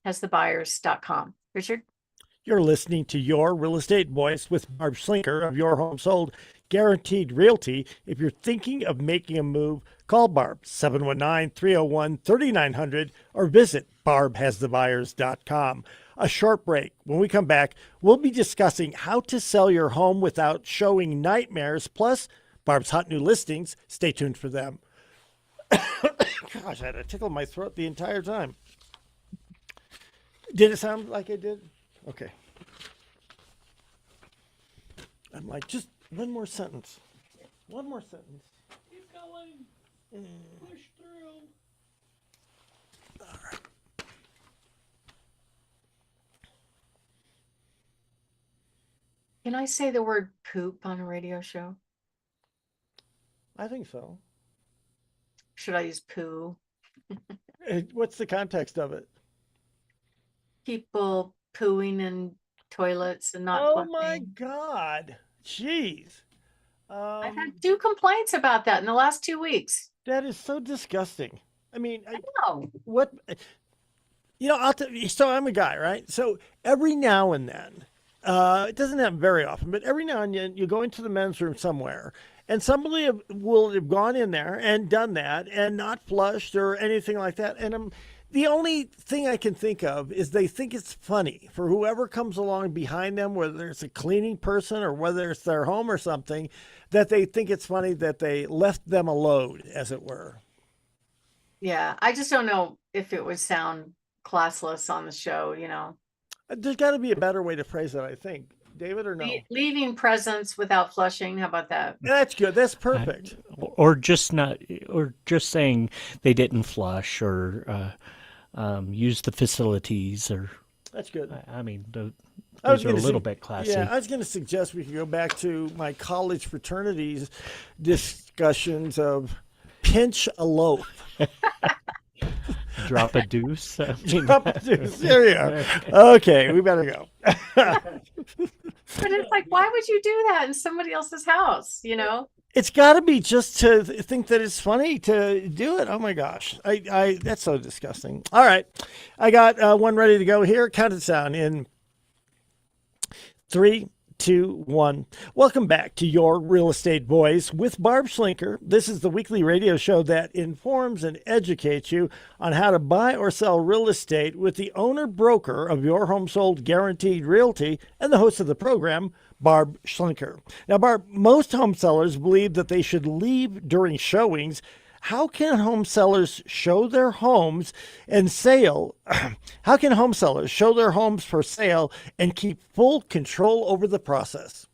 barbhasthebuyers.com. Richard? You're listening to Your Real Estate Voice with Barb Schlinker of Your Home Sold Guaranteed Realty. If you're thinking of making a move, call Barb 719-301-3900 or visit barbhasthebuyers.com. A short break. When we come back, we'll be discussing how to sell your home without showing nightmares, plus Barb's hot new listings. Stay tuned for them. Gosh, I had a tickle in my throat the entire time. Did it sound like it did? Okay. I'm like, just one more sentence. One more sentence. Keep going. Push through. All right. Can I say the word poop on a radio show? I think so. Should I use poo? What's the context of it? People pooing in toilets and not Oh my flushing. God. Jeez. I've had 2 complaints about that in the last 2 weeks. That is so disgusting. I mean, No. what, I'll tell you, so I'm a guy, right? So every now and then, it doesn't happen very often, but every now and then you go into the men's room somewhere and somebody will have gone in there and done that and not flushed or anything like that. And the only thing I can think of is they think it's funny for whoever comes along behind them, whether it's a cleaning person or whether it's their home or something, that they think it's funny that they left them a load, as it were. Yeah, I just don't know if it would sound classless on the show, There's got to be a better way to phrase it, I think. David, or no? Leaving presents without flushing. How about that? That's good. That's perfect. or just not, or just saying they didn't flush or use the facilities, or That's good. I mean, I was those are a going little to bit classy. Yeah, I was going to suggest we could go back to my college fraternities discussions of pinch a loaf. Drop a deuce. I mean, Drop a deuce. There you are. Okay, we better go. But it's like, why would you do that in somebody else's house? You know? It's got to be just to think that it's funny to do it. Oh my gosh, I that's so disgusting. All right, I got one ready to go here. Count it down in 3, 2, 1. Welcome back to Your Real Estate Boys with Barb Schlinker. This is the weekly radio show that informs and educates you on how to buy or sell real estate with the owner broker of Your Home Sold Guaranteed Realty and the host of the program, Barb Schlinker. Now, Barb, most home sellers believe that they should leave during showings. How can home sellers show their homes and sale? How can home sellers show their homes for sale and keep full control over the process?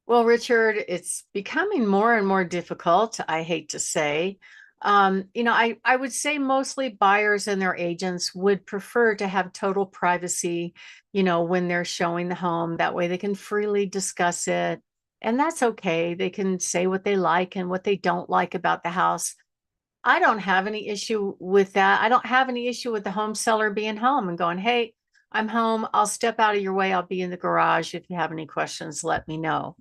Well, Richard, it's becoming more and more difficult, I hate to say. I would say mostly buyers and their agents would prefer to have total privacy, when they're showing the home. That way they can freely discuss it. And that's okay. They can say what they like and what they don't like about the house. I don't have any issue with that. I don't have any issue with the home seller being home and going, hey, I'm home. I'll step out of your way. I'll be in the garage. If you have any questions, let me know.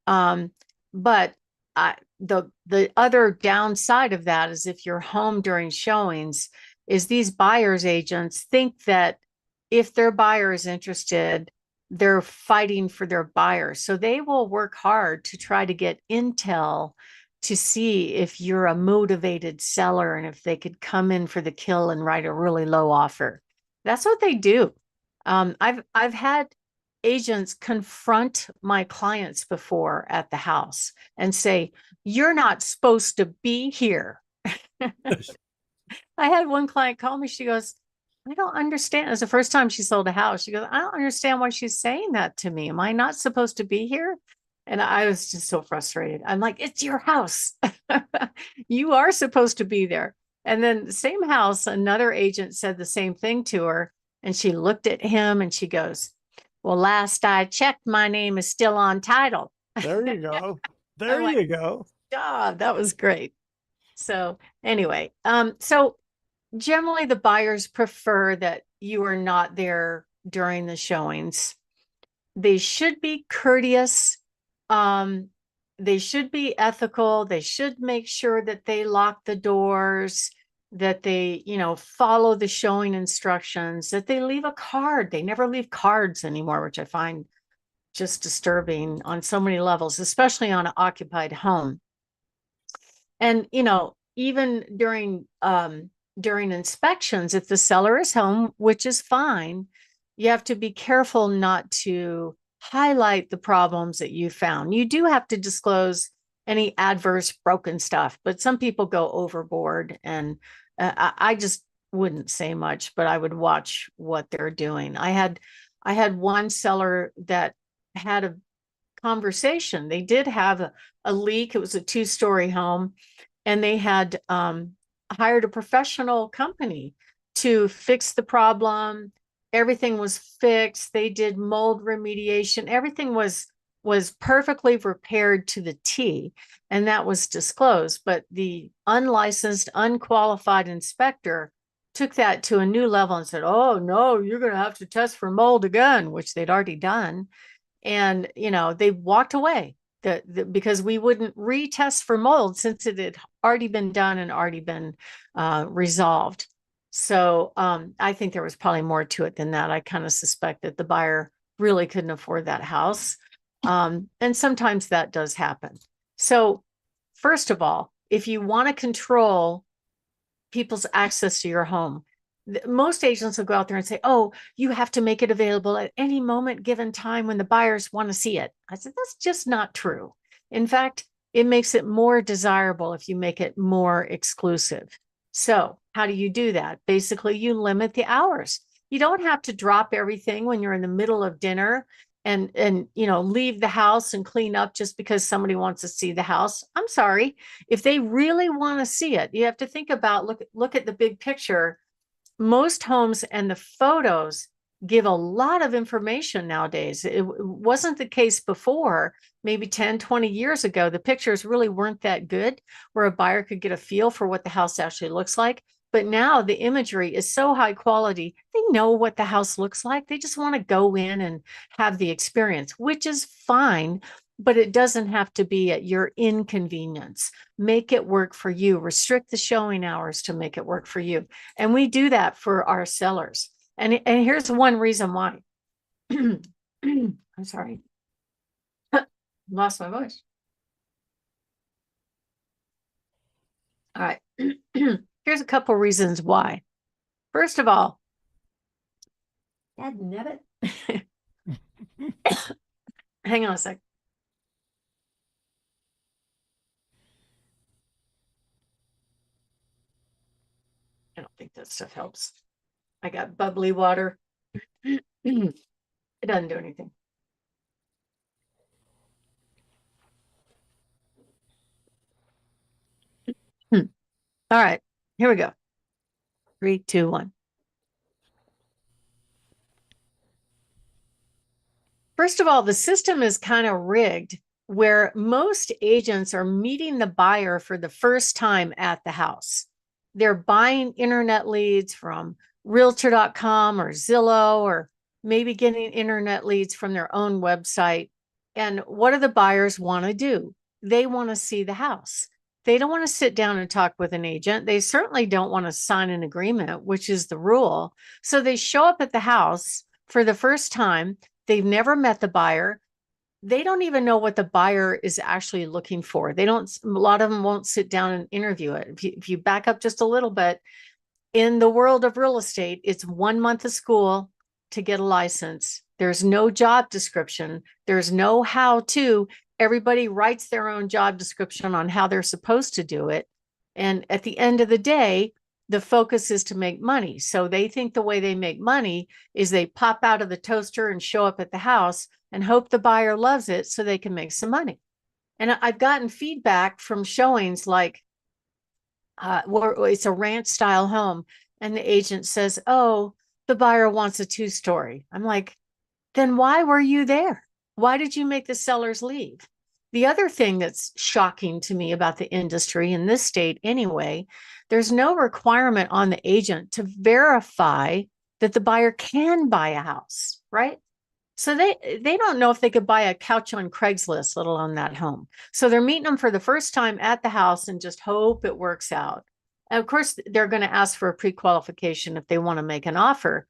But the other downside of that is if you're home during showings, is these buyers agents think that if their buyer is interested, they're fighting for their buyer. So they will work hard to try to get intel to see if you're a motivated seller and if they could come in for the kill and write a really low offer. That's what they do. I've had agents confront my clients before at the house and say, you're not supposed to be here. I had one client call me. She goes, I don't understand. It's the first time she sold a house. She goes, I don't understand why she's saying that to me. Am I not supposed to be here? And I was just so frustrated. I'm like, it's your house. You are supposed to be there. And then the same house, another agent said the same thing to her. And she looked at him and she goes, well, last I checked, my name is still on title. There you go. There like, you go. God, that was great. So anyway, so generally the buyers prefer that you are not there during the showings. They should be courteous. They should be ethical. They should make sure that they lock the doors, that they, follow the showing instructions, that they leave a card. They never leave cards anymore, which I find just disturbing on so many levels, especially on an occupied home. And, even during inspections, if the seller is home, which is fine, you have to be careful not to highlight the problems that you found. You do have to disclose any adverse broken stuff, but some people go overboard, and I just wouldn't say much, but I would watch what they're doing. I had one seller that had a conversation. They did have a leak. It was a 2-story home, and they had hired a professional company to fix the problem. Everything was fixed. They did mold remediation. Everything was perfectly repaired to the T, and that was disclosed. But the unlicensed, unqualified inspector took that to a new level and said, oh, no, you're going to have to test for mold again, which they'd already done. And, they walked away because we wouldn't retest for mold since it had already been done and already been resolved. So I think there was probably more to it than that. I kind of suspect that the buyer really couldn't afford that house. And sometimes that does happen. So first of all, if you want to control people's access to your home, most agents will go out there and say, oh, you have to make it available at any moment given time when the buyers want to see it. I said, that's just not true. In fact, it makes it more desirable if you make it more exclusive. So how do you do that? Basically, you limit the hours. You don't have to drop everything when you're in the middle of dinner and leave the house and clean up just because somebody wants to see the house. I'm sorry. If they really want to see it, you have to think about, look at the big picture. Most homes and the photos give a lot of information nowadays. It wasn't the case before, maybe 10, 20 years ago. The pictures really weren't that good where a buyer could get a feel for what the house actually looks like. But now the imagery is so high quality, they know what the house looks like. They just want to go in and have the experience, which is fine, but it doesn't have to be at your inconvenience. Make it work for you. Restrict the showing hours to make it work for you. And we do that for our sellers. And here's one reason why. I'm sorry. Lost my voice. All right. Here's a couple reasons why. First of all, Dad nabbit. Hang on a sec. I don't think that stuff helps. I got bubbly water. It doesn't do anything. All right, here we go. 3, 2, 1. First of all, the system is kind of rigged where most agents are meeting the buyer for the first time at the house. They're buying internet leads from Realtor.com or Zillow, or maybe getting internet leads from their own website. And what do the buyers want to do? They want to see the house. They don't want to sit down and talk with an agent. They certainly don't want to sign an agreement, which is the rule. So they show up at the house for the first time. They've never met the buyer. They don't even know what the buyer is actually looking for. They don't, a lot of them won't sit down and interview it. If you back up just a little bit, in the world of real estate, it's 1 month of school to get a license. There's no job description. There's no how to. Everybody writes their own job description on how they're supposed to do it. And at the end of the day, the focus is to make money. So they think the way they make money is they pop out of the toaster and show up at the house and hope the buyer loves it so they can make some money. And I've gotten feedback from showings like, it's a ranch style home, and the agent says, oh, the buyer wants a 2-story. I'm like, then why were you there? Why did you make the sellers leave? The other thing that's shocking to me about the industry in this state anyway, there's no requirement on the agent to verify that the buyer can buy a house, right? So they don't know if they could buy a couch on Craigslist, let alone that home. So they're meeting them for the first time at the house and just hope it works out. And of course, they're going to ask for a pre-qualification if they want to make an offer.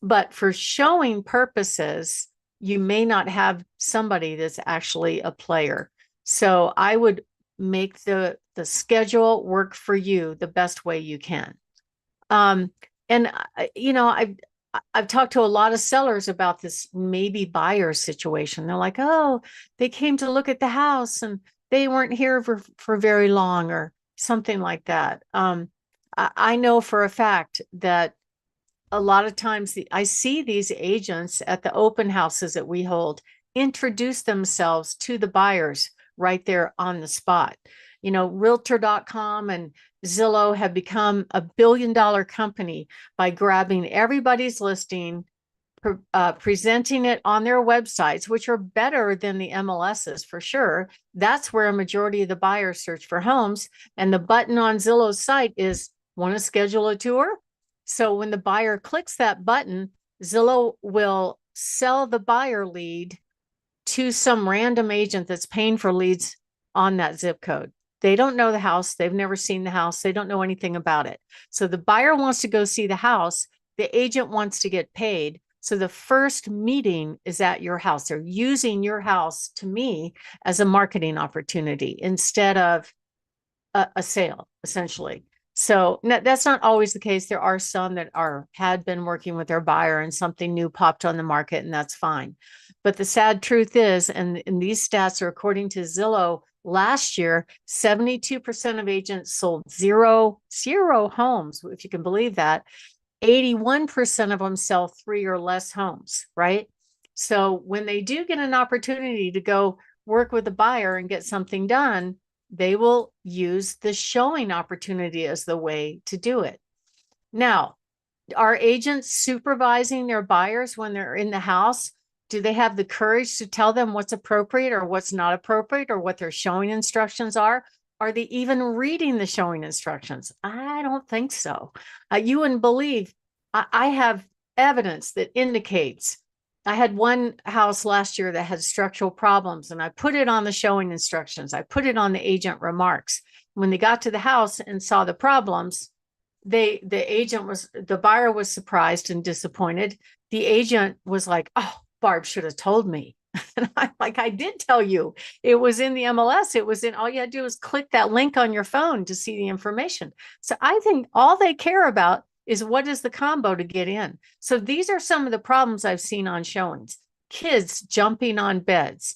But for showing purposes, you may not have somebody that's actually a player. So I would make the schedule work for you the best way you can. I've talked to a lot of sellers about this maybe buyer situation. They're like, oh, they came to look at the house and they weren't here for very long or something like that. I know for a fact that a lot of times I see these agents at the open houses that we hold introduce themselves to the buyers right there on the spot. Realtor.com and Zillow have become a billion-dollar company by grabbing everybody's listing, presenting it on their websites, which are better than the MLSs for sure. That's where a majority of the buyers search for homes. And the button on Zillow's site is, want to schedule a tour? So when the buyer clicks that button, Zillow will sell the buyer lead to some random agent that's paying for leads on that zip code. They don't know the house. They've never seen the house. They don't know anything about it. So the buyer wants to go see the house. The agent wants to get paid. So the first meeting is at your house. They're using your house, to me, as a marketing opportunity instead of a sale, essentially. So that's not always the case. There are some that had been working with their buyer and something new popped on the market, and that's fine. But the sad truth is, and these stats are according to Zillow, last year, 72% of agents sold zero homes, if you can believe that. 81% of them sell 3 or less homes, right? So when they do get an opportunity to go work with a buyer and get something done, they will use the showing opportunity as the way to do it. Now, are agents supervising their buyers when they're in the house? Do they have the courage to tell them what's appropriate or what's not appropriate or what their showing instructions are? Are they even reading the showing instructions? I don't think so. You wouldn't believe. I have evidence that indicates. I had one house last year that had structural problems, and I put it on the showing instructions. I put it on the agent remarks. When they got to the house and saw the problems, the buyer was surprised and disappointed. The agent was like, "Oh, Barb should have told me." And I'm like, "I did tell you. It was in the MLS. It was in, all you had to do is click that link on your phone to see the information." So I think all they care about is what is the combo to get in. So these are some of the problems I've seen on showings. Kids jumping on beds,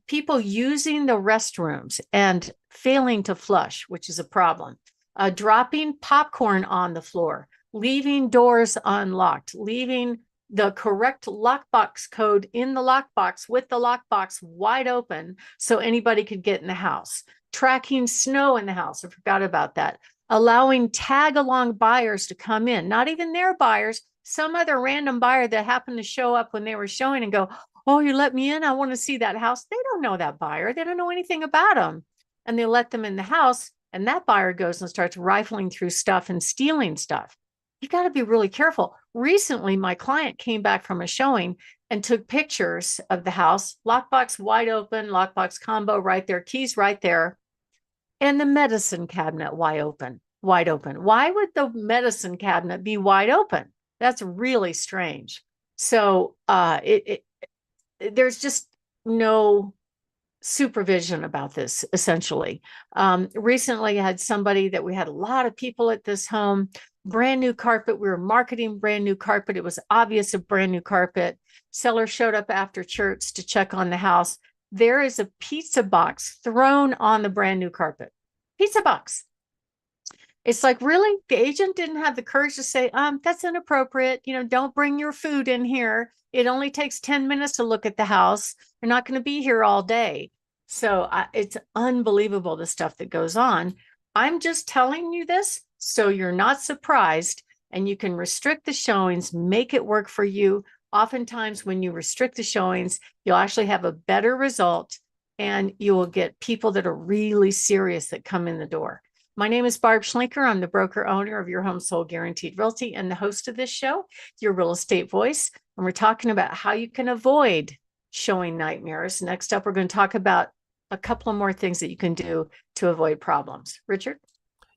people using the restrooms and failing to flush, which is a problem. Dropping popcorn on the floor, leaving doors unlocked, leaving the correct lockbox code in the lockbox with the lockbox wide open so anybody could get in the house, tracking snow in the house. I forgot about that. Allowing tag along buyers to come in, not even their buyers, some other random buyer that happened to show up when they were showing and go, "Oh, you let me in? I want to see that house." They don't know that buyer. They don't know anything about them. And they let them in the house. And that buyer goes and starts rifling through stuff and stealing stuff. You got to be really careful. Recently, my client came back from a showing and took pictures of the house, lockbox wide open, lockbox combo right there, keys right there, and the medicine cabinet wide open, wide open. Why would the medicine cabinet be wide open? That's really strange. So there's just no supervision about this, essentially. Recently, I had somebody that we had a lot of people at this home, brand new carpet. We were marketing brand new carpet. It was obvious a brand new carpet. Seller showed up after church to check on the house. There is a pizza box thrown on the brand new carpet. Pizza box. It's like, really? The agent didn't have the courage to say, that's inappropriate. Don't bring your food in here. It only takes 10 minutes to look at the house. You're not going to be here all day. So it's unbelievable, the stuff that goes on. I'm just telling you this so you're not surprised, and you can restrict the showings, make it work for you. Oftentimes when you restrict the showings, you'll actually have a better result, and you will get people that are really serious that come in the door. My name is Barb Schlinker. I'm the broker owner of Your Home Sold Guaranteed Realty and the host of this show, Your Real Estate Voice. And we're talking about how you can avoid showing nightmares. Next up, we're going to talk about a couple of more things that you can do to avoid problems. Richard?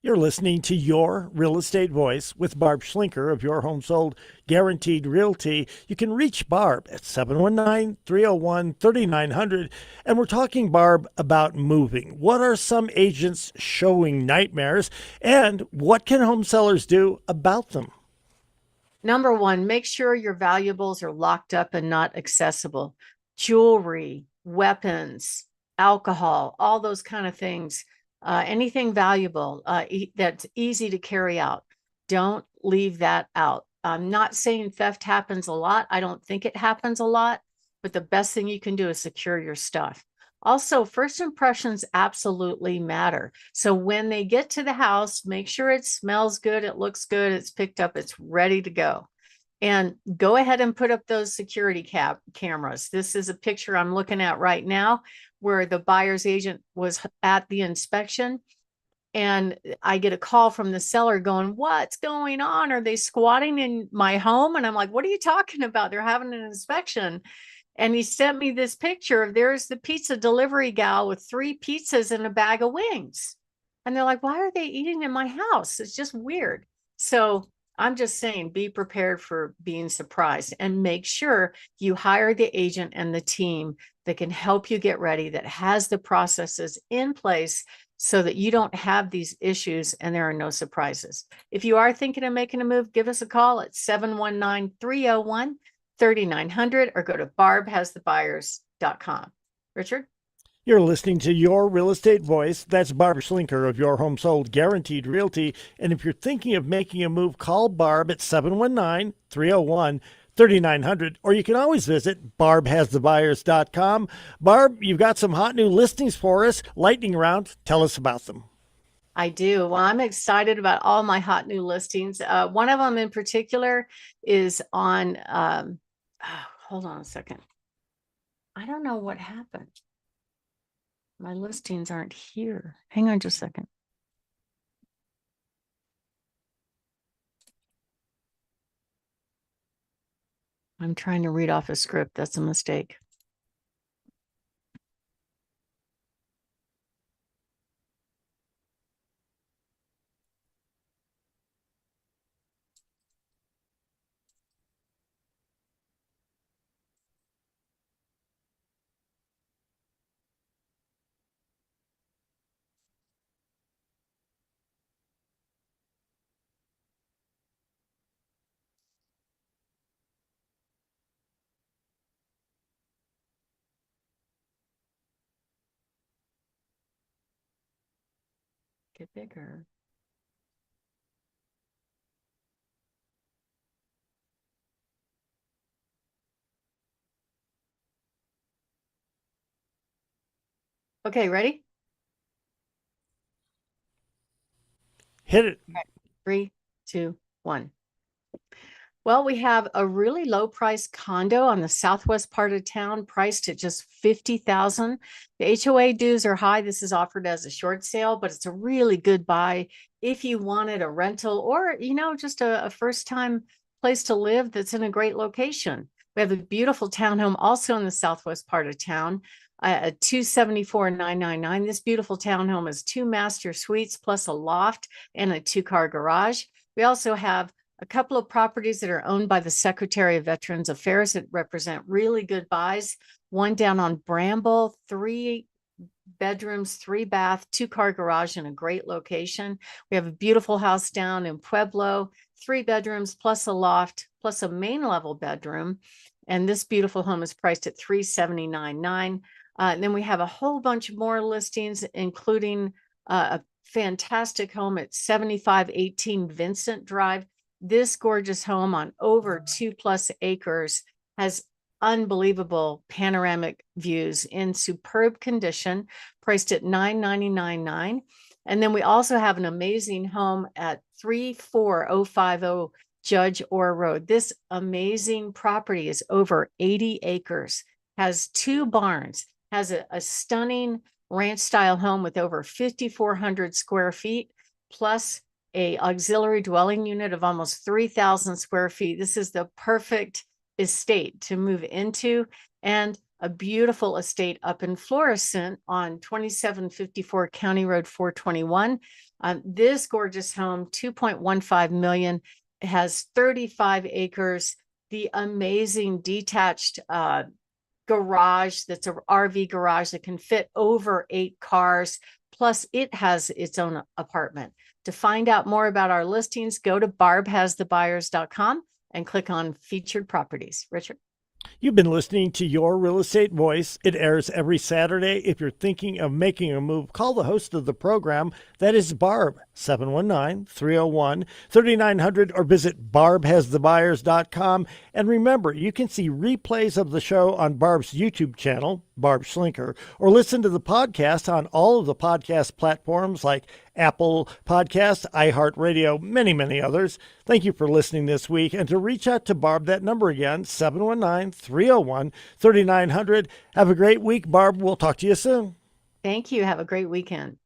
You're listening to Your Real Estate Voice with Barb Schlinker of Your Home Sold Guaranteed Realty. You can reach Barb at 719-301-3900. And we're talking, Barb, about moving. What are some agents showing nightmares, and what can home sellers do about them? Number one, make sure your valuables are locked up and not accessible. Jewelry, weapons, alcohol, all those kind of things. Anything valuable that's easy to carry out. Don't leave that out. I'm not saying theft happens a lot. I don't think it happens a lot, but the best thing you can do is secure your stuff. Also, first impressions absolutely matter. So when they get to the house, make sure it smells good, it looks good, it's picked up, it's ready to go. And go ahead and put up those security cameras. This is a picture I'm looking at right now where the buyer's agent was at the inspection. And I get a call from the seller going, "What's going on? Are they squatting in my home?" And I'm like, "What are you talking about? They're having an inspection." And he sent me this picture of, there's the pizza delivery gal with 3 pizzas and a bag of wings. And they're like, "Why are they eating in my house?" It's just weird. So I'm just saying, be prepared for being surprised, and make sure you hire the agent and the team that can help you get ready, that has the processes in place so that you don't have these issues and there are no surprises. If you are thinking of making a move, give us a call at 719-301-3900 or go to barbhasthebuyers.com. Richard? You're listening to Your Real Estate Voice. That's Barb Schlinker of Your Home Sold Guaranteed Realty. And if you're thinking of making a move, call Barb at 719-301-3900. 3900, or you can always visit barbhasthebuyers.com. Barb, you've got some hot new listings for us. Lightning round, tell us about them. I do. Well, I'm excited about all my hot new listings. One of them in particular is on, hold on a second. I don't know what happened. My listings aren't here. Hang on just a second. I'm trying to read off a script. That's a mistake. Get bigger. Okay, ready? Hit it. 3, 2, 1. Well, we have a really low price condo on the southwest part of town, priced at just $50,000. The HOA dues are high. This is offered as a short sale, but it's a really good buy if you wanted a rental or, just a first time place to live that's in a great location. We have a beautiful townhome also in the southwest part of town, at $274,999. This beautiful townhome is 2 master suites plus a loft and a 2-car garage. We also have a couple of properties that are owned by the Secretary of Veterans Affairs that represent really good buys. One down on Bramble, 3 bedrooms, 3 bath, 2-car garage in a great location. We have a beautiful house down in Pueblo, 3 bedrooms plus a loft plus a main level bedroom. And this beautiful home is priced at $379,900. And then we have a whole bunch more listings, including a fantastic home at 7518 Vincent Drive. This gorgeous home on over 2+ acres has unbelievable panoramic views in superb condition, priced at $999,900. And then we also have an amazing home at 34050 Judge Orr Road. This amazing property is over 80 acres, has 2 barns, has a stunning ranch style home with over 5,400 square feet, plus a auxiliary dwelling unit of almost 3,000 square feet. This is the perfect estate to move into, and a beautiful estate up in Florissant on 2754 County Road 421. This gorgeous home, $2.15 million, has 35 acres, the amazing detached garage that's an RV garage that can fit over 8 cars, plus it has its own apartment. To find out more about our listings, go to barbhasthebuyers.com and click on featured properties. Richard? You've been listening to Your Real Estate Voice. It airs every Saturday. If you're thinking of making a move, call the host of the program. That is Barb, 719-301-3900, or visit barbhasthebuyers.com. And remember, you can see replays of the show on Barb's YouTube channel, Barb Schlinker, or listen to the podcast on all of the podcast platforms like Apple Podcasts, iHeartRadio, many, many others. Thank you for listening this week. And to reach out to Barb, that number again, 719-301-3900. Have a great week, Barb. We'll talk to you soon. Thank you. Have a great weekend.